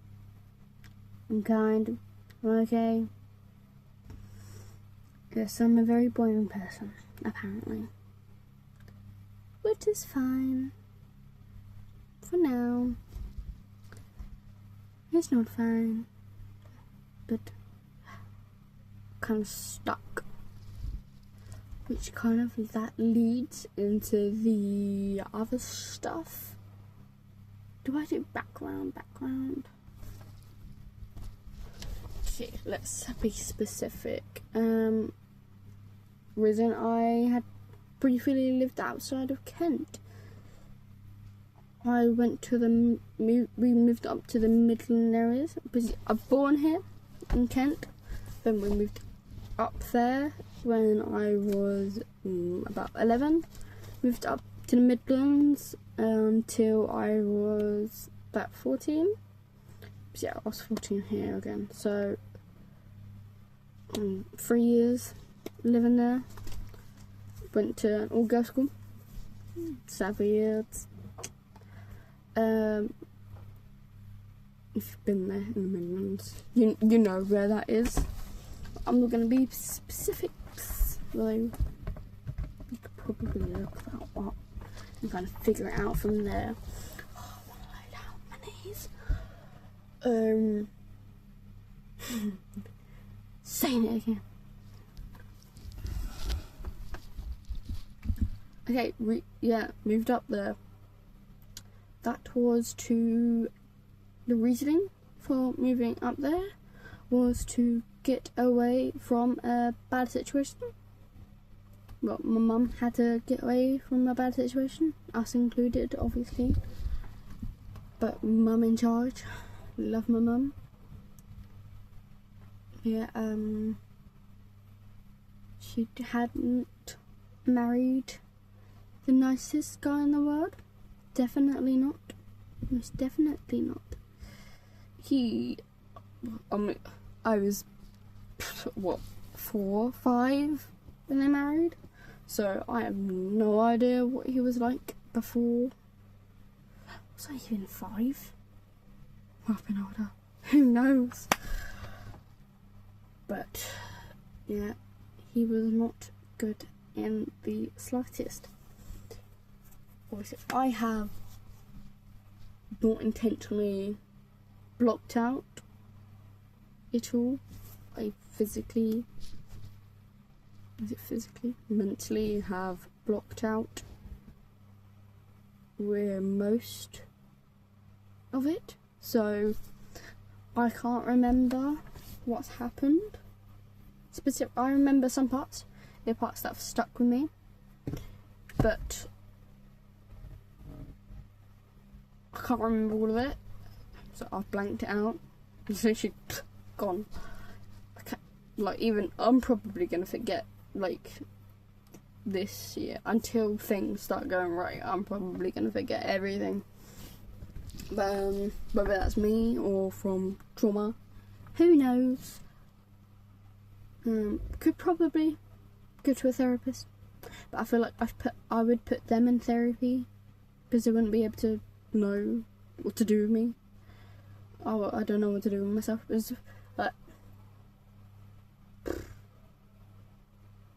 S2: I'm kind. I'm okay. Yes, I'm a very boring person, apparently. Which is fine. For now. It's not fine. But kind of stuck. Which kind of that leads into the other stuff. Do I do background? Okay, let's be specific. Reason I had briefly lived outside of Kent. I went to we moved up to the Midland areas. Because I was born here in Kent. Then we moved up there when I was about 11. Moved up to the Midlands until I was about 14. So yeah, I was 14 here again. So 3 years living there. Went to an all-girls school. 7 years. If you've been there in the Midlands, you know where that is. I'm not going to be specifics, though. You could probably look that up and kind of figure it out from there. Oh, I want to lay down my knees. Saying it again. Okay, moved up there. That was the reasoning for moving up there was to get away from a bad situation. Well, my mum had to get away from a bad situation, us included, obviously. But mum in charge. Love my mum. Yeah, she hadn't married the nicest guy in the world. Definitely not. Most definitely not. I was, 4, 5 when they married? So I have no idea what he was like before. Was I even 5? I've been older. Who knows? But, yeah, he was not good in the slightest. Obviously, I have not intentionally blocked out it all. I mentally have blocked out with most of it, so I can't remember what's happened. I remember some parts, the parts that have stuck with me, but I can't remember all of it, so I've blanked it out. It's literally gone. I'm probably gonna forget, like, this year, until things start going right. I'm probably gonna forget everything. Whether that's me or from trauma, who knows? Could probably go to a therapist, but I feel like I would put them in therapy because they wouldn't be able to know what to do with me. Oh, I don't know what to do with myself. It's like,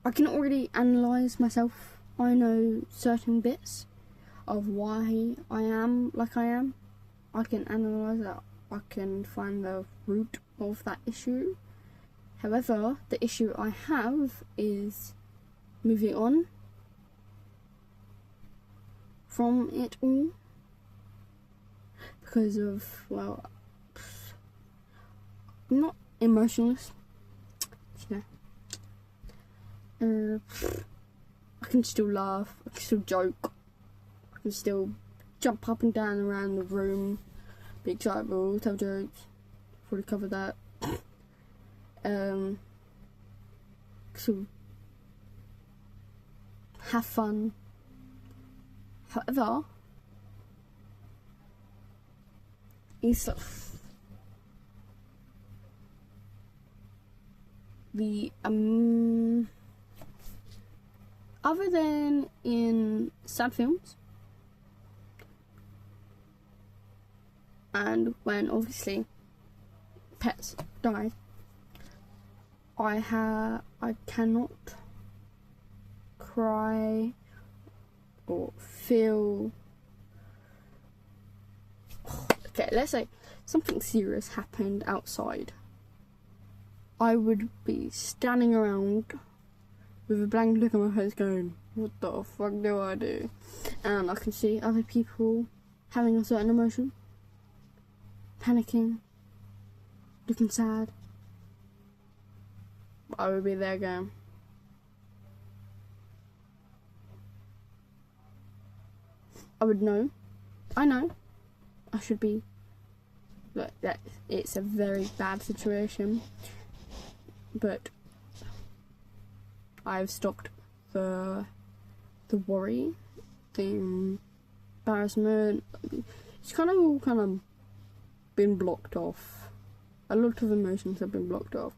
S2: I can already analyse myself. I know certain bits of why I am like I am. I can analyse that. I can find the root of that issue. However, the issue I have is moving on from it all because of, well, I'm not emotionless, you know. I can still laugh, I can still joke, I can still jump up and down around the room, be excitable, tell jokes. I've already covered that. So have fun. However, it's the other than in sad films and when obviously pets die, I cannot cry or feel. Okay, let's say something serious happened outside. I would be standing around with a blank look on my face going, what the fuck do I do? And I can see other people having a certain emotion, panicking, looking sad. I would be there going, I would know. I know. I should be. Look, that it's a very bad situation, but I've stopped the worry, the embarrassment. It's kind of been blocked off. A lot of emotions have been blocked off,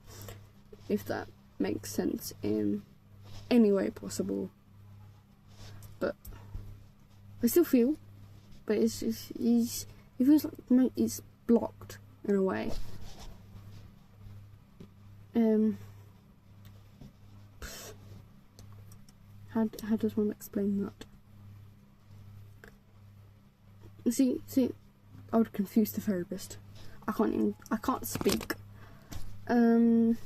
S2: if that makes sense in any way possible. But I still feel, but it feels like it's blocked in a way. How does one explain that? See, I would confuse the therapist. I can't speak. In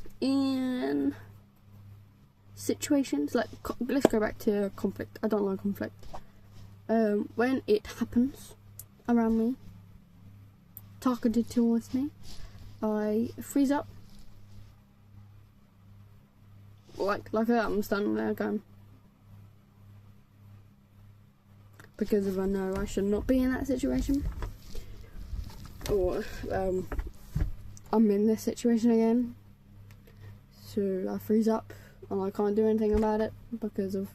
S2: situations like, let's go back to conflict. I don't like conflict. When it happens around me, targeted towards me, I freeze up. Like that, I'm standing there going, because if I know I should not be in that situation, or I'm in this situation again, so I freeze up and I can't do anything about it because of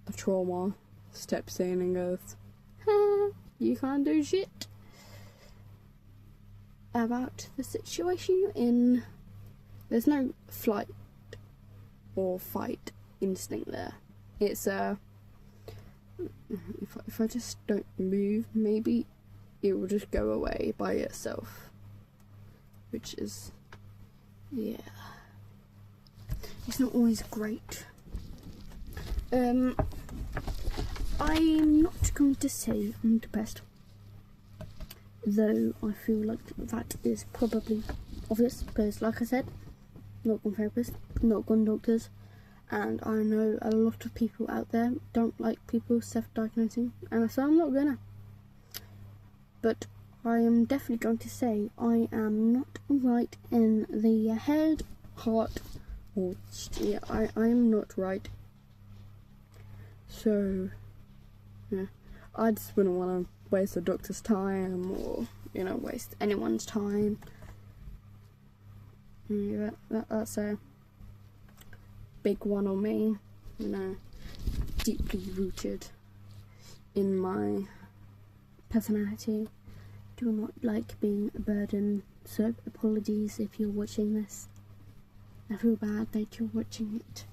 S2: the trauma steps in and goes, you can't do shit about the situation you're in. There's no flight or fight instinct there. It's if I just don't move, maybe it will just go away by itself, which is, yeah, it's not always great. I'm not going to say I'm depressed, though I feel like that is probably obvious, because like I said, not gone therapists, not gone doctors, and I know a lot of people out there don't like people self-diagnosing, and so I'm not gonna. But I am definitely going to say I am not right in the head, heart, or yeah, I am not right. So, yeah, I just wouldn't want to waste a doctor's time or, waste anyone's time. Yeah, that's a big one on me, deeply rooted in my personality. Do not like being a burden, so apologies if you're watching this. I feel bad that you're watching it.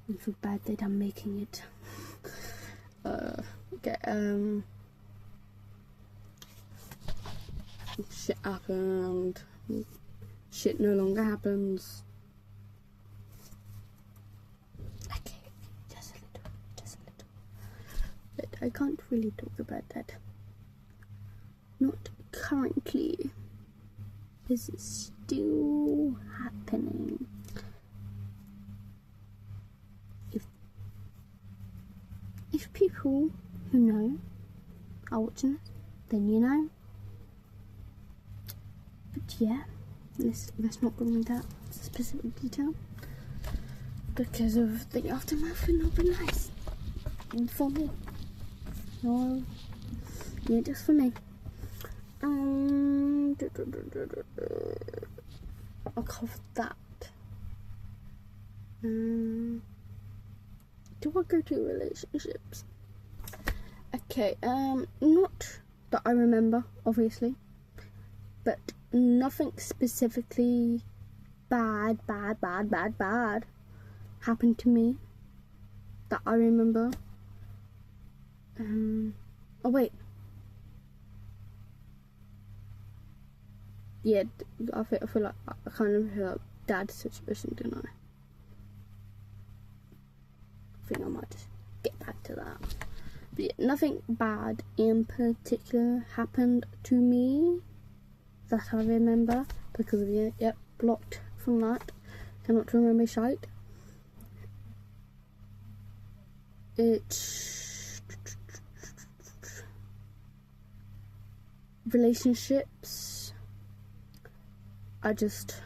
S2: I feel bad that I'm making it. Okay, shit happened. Shit no longer happens. Okay, just a little. But I can't really talk about that. Not currently. This is still happening. If people who know are watching this, then you know. But yeah, let's not go into that specific detail, because of the aftermath would not be nice for me. No, yeah, just for me. I'll cover that. Do I go to relationships? Okay, not that I remember, obviously, but nothing specifically bad happened to me that I remember. Oh wait. Yeah, I feel like I kind of feel like dad's situation, didn't I? I think I might just get back to that. But yeah, nothing bad in particular happened to me that I remember, because of blocked from that. Cannot remember shite. It's relationships are just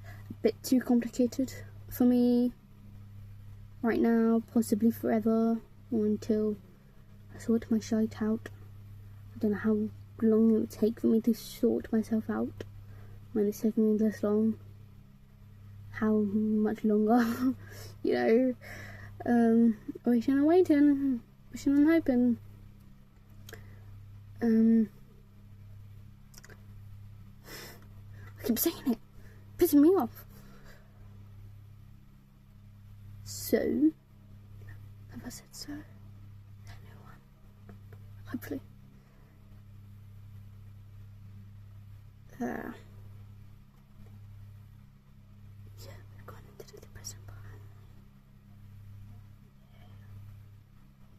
S2: a bit too complicated for me right now, possibly forever, or until I sort my shite out. I don't know how long it would take for me to sort myself out. When it's taking me this long, how much longer? Waiting and waiting, wishing and hoping. I keep saying it, pissing me off. So, have I said so? Anyone? Hopefully. Yeah, we've gone into the depressing part.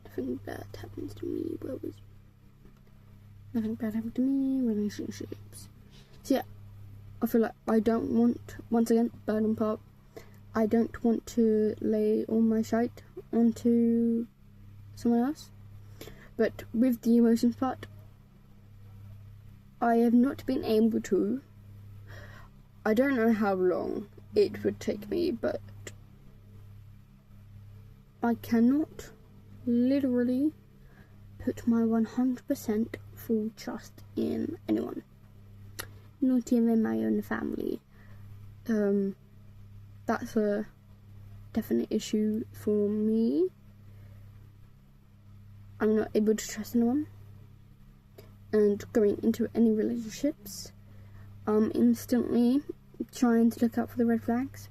S2: Nothing bad happens to me. Nothing bad happened to me. Relationships. So yeah, I feel like I don't want, once again, burden part. I don't want to lay all my shite onto someone else. But with the emotions part, I have not been able to. I don't know how long it would take me, but I cannot literally put my 100% full trust in anyone. Not even my own family. That's a definite issue for me. I'm not able to trust anyone. And going into any relationships, I'm instantly trying to look out for the red flags.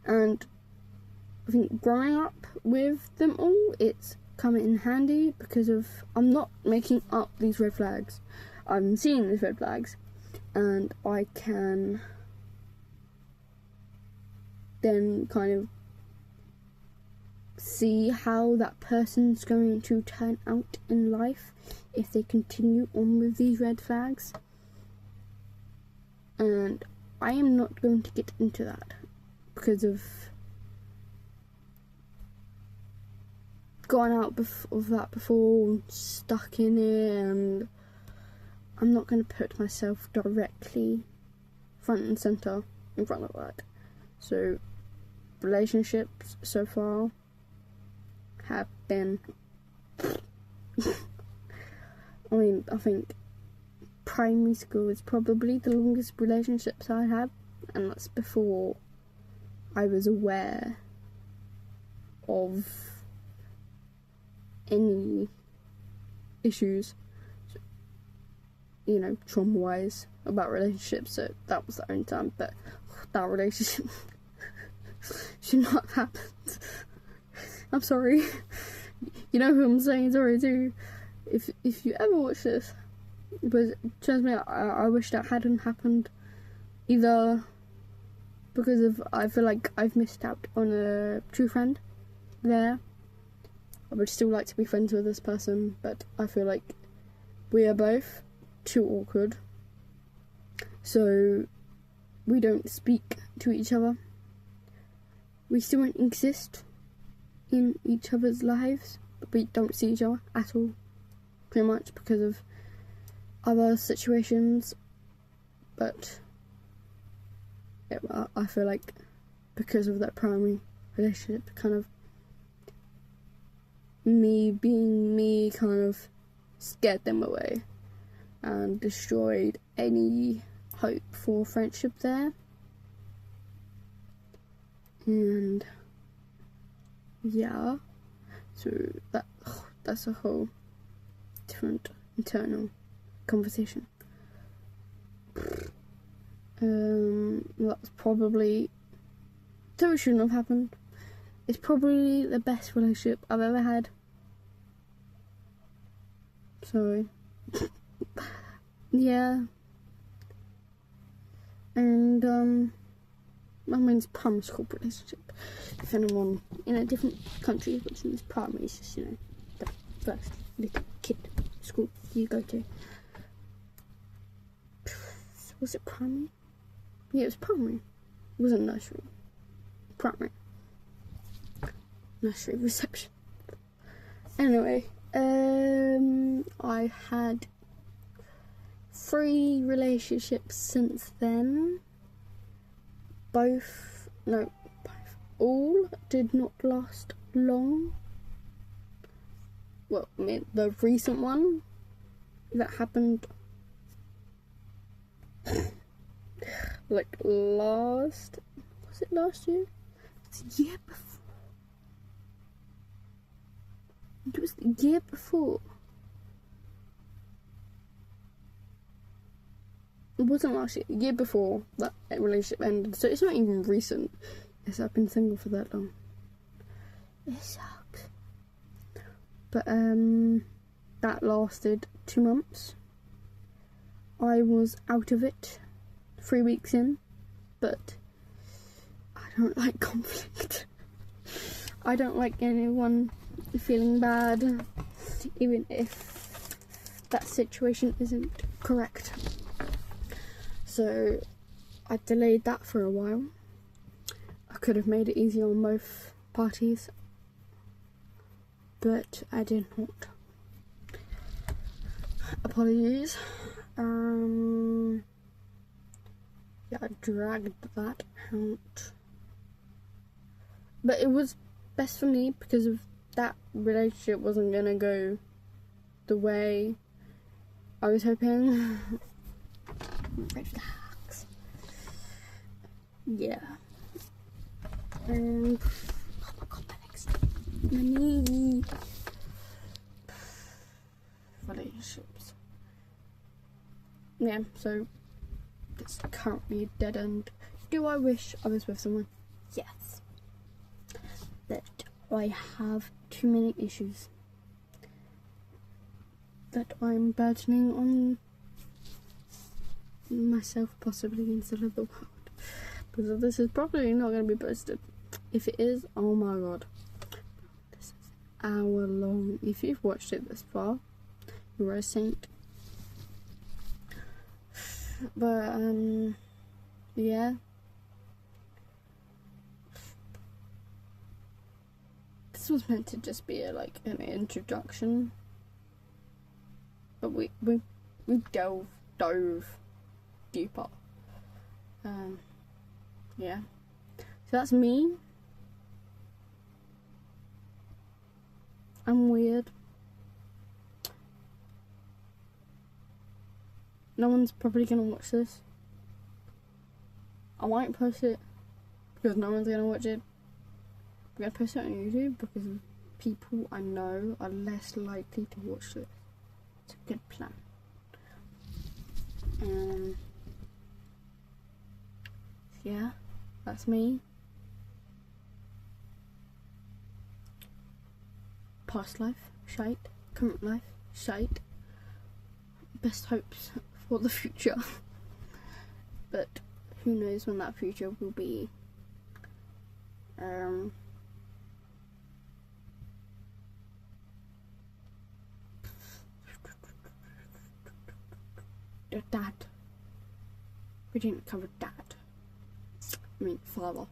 S2: And I think growing up with them all, it's come in handy, because of I'm not making up these red flags. I'm seeing these red flags, and I can then kind of see how that person's going to turn out in life if they continue on with these red flags. and I am not going to get into that because of gone out of that before, stuck in it, and I'm not going to put myself directly front and centre in front of that. So relationships so far have been I think primary school is probably the longest relationships I had, and that's before I was aware of any issues, you know, trauma-wise about relationships. So that was the only time, but that relationship should not have happened. I'm sorry. You know who I'm saying sorry to. If you ever watch this, but trust me, I wish that hadn't happened. Either because of, I feel like I've missed out on a true friend there. I would still like to be friends with this person, but I feel like we are both too awkward, so we don't speak to each other. We still don't exist in each other's lives, but we don't see each other at all, pretty much because of other situations. But yeah, I feel like because of that primary relationship, kind of me being me, kind of scared them away and destroyed any hope for friendship there. And yeah, so that's a whole different internal conversation. That's probably, so it shouldn't have happened. It's probably the best relationship I've ever had. Sorry. Yeah. And I mean, it's primary school relationship. If anyone in a different country is watching this, primary is just, you know, the first little kid school you go to. Was it primary? Yeah, it was primary. It wasn't nursery. Primary. Nursery reception. Anyway, I had 3 relationships since then. All did not last long. Well, I mean, the recent one that happened like was it last year? It's the year before. It was the year before. It wasn't last year, the year before that relationship ended. So it's not even recent. Yes, I've been single for that long. It sucks. But that lasted 2 months. I was out of it 3 weeks in, but I don't like conflict. I don't like anyone feeling bad, even if that situation isn't correct. So I delayed that for a while. I could have made it easier on both parties, but I did not. Apologies. Yeah, I dragged that out. But it was best for me because of that relationship wasn't gonna go the way I was hoping. Relax. Yeah. And oh my god, my legs. My knee. Relationships. Yeah, so it's currently a dead end. Do I wish I was with someone? Yes. But I have too many issues that I'm burdening on myself, possibly, instead of the world. Because this is probably not going to be posted. If it is, oh my god. This is an hour long. If you've watched it this far, you're a saint. But yeah. This was meant to just be like an introduction, but we dove deeper. Yeah. So that's me. I'm weird. No one's probably gonna watch this. I might post it because no one's gonna watch it. I'm gonna post it on YouTube because people I know are less likely to watch this. It's a good plan. Yeah, that's me. Past life, shite. Current life, shite. Best hopes for the future. But who knows when that future will be. Dad. We didn't cover dad. I mean, father.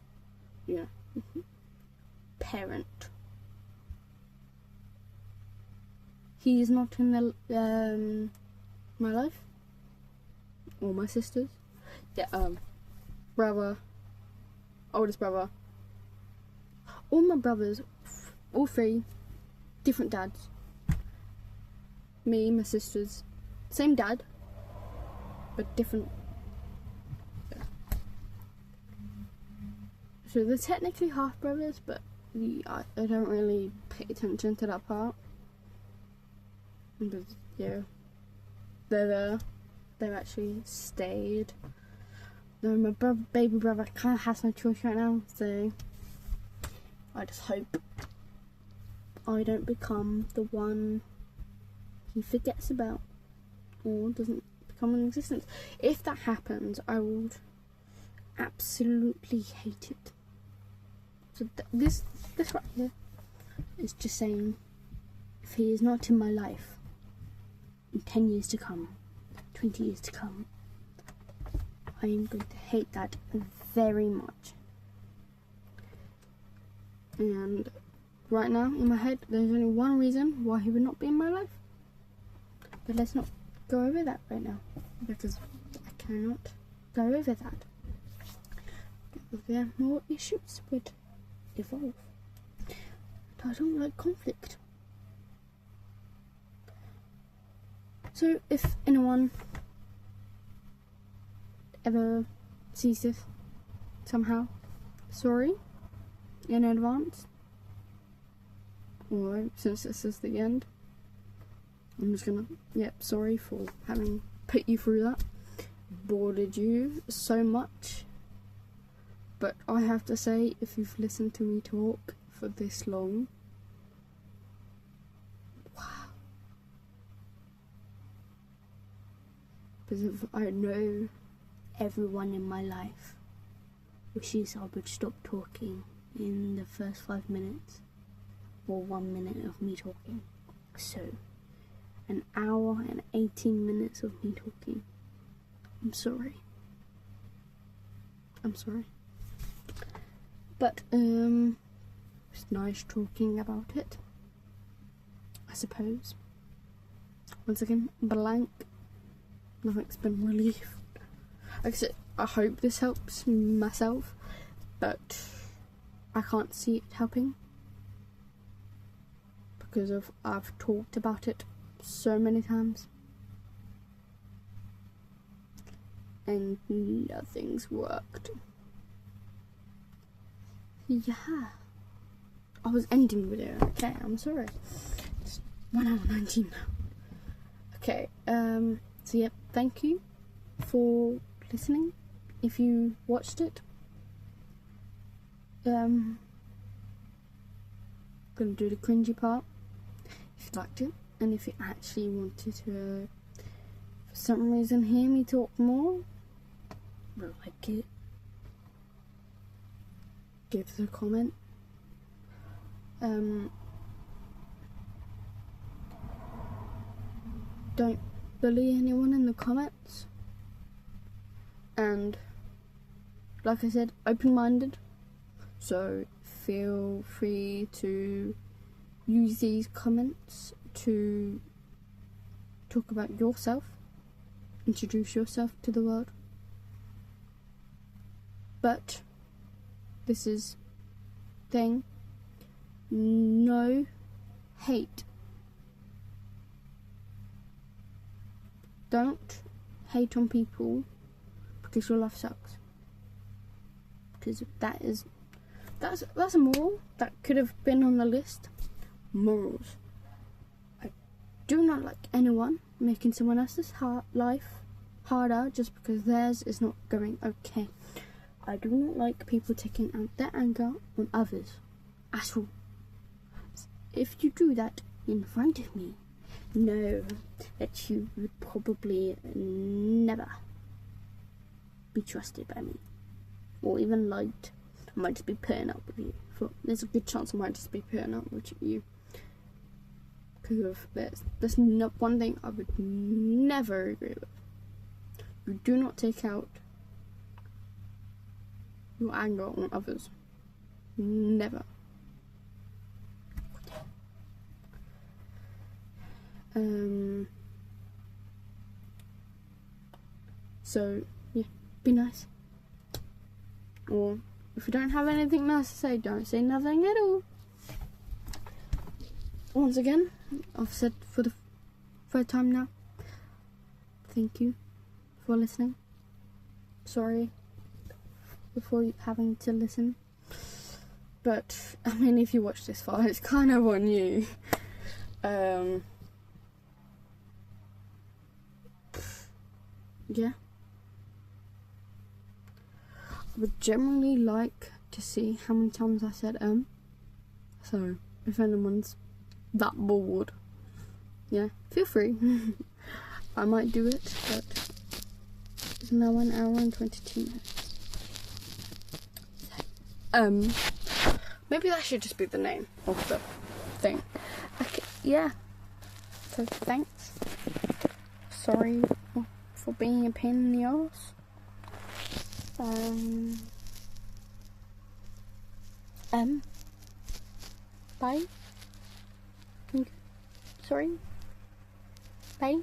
S2: Yeah. Parent. He is not in the my life or my sisters. Yeah. Brother, oldest brother. All my brothers, all three, different dads. Me, my sisters, same dad, but different. Yeah. So they're technically half brothers, but I don't really pay attention to that part. But yeah, they're there. They've actually stayed. No, my baby brother kind of has no choice right now, so I just hope I don't become the one he forgets about or doesn't become in existence. If that happens, I would absolutely hate it. So this right here is just saying, if he is not in my life in 10 years to come, 20 years to come, I am going to hate that very much. And right now, in my head, there's only one reason why he would not be in my life. But let's not go over that right now, because I cannot go over that. There are more issues would evolve. And I don't like conflict. So if anyone ever sees this somehow, sorry in advance. Alright, since this is the end, I'm just gonna, sorry for having put you through that, bored you so much. But I have to say, if you've listened to me talk for this long, wow. Because if I know everyone in my life wishes I would stop talking in the first 5 minutes or 1 minute of me talking. So, an hour and 18 minutes of me talking. I'm sorry. I'm sorry. But, it's nice talking about it, I suppose. Once again, blank. Nothing's been relieved. Like I said, I hope this helps myself, but I can't see it helping because I've talked about it so many times and nothing's worked. Yeah, I was ending the video. Okay, I'm sorry. It's 1 hour 19 now. Okay, so yeah, thank you for listening. If you watched it, gonna do the cringy part if you liked it, and if you actually wanted to for some reason hear me talk more, like it, give us a comment. Don't bully anyone in the comments, and like I said, open-minded. So feel free to use these comments to talk about yourself, introduce yourself to the world. But this is thing, no hate. Don't hate on people because your life sucks. Because that's a moral that could have been on the list. Morals. I do not like anyone making someone else's life harder just because theirs is not going okay. I do not like people taking out their anger on others at all. If you do that in front of me, know that you would probably never be trusted by me, or even liked. I might just be putting up with you. There's a good chance I might just be putting up with you because of this. There's not one thing I would never agree with. You do not take out your anger on others. Never. So yeah, be nice. Or if you don't have anything nice to say, don't say nothing at all. Once again, I've said for the third time now, thank you for listening. Sorry for you having to listen. But, I mean, if you watch this far, it's kind of on you. Yeah. I would generally like to see how many times I said So, if anyone's that bored, yeah, feel free. I might do it, but it's now 1 hour and 22 minutes. Maybe that should just be the name of the thing. Okay, yeah. So, thanks. Sorry for being a pain in the arse. Bye. Sorry. Bye.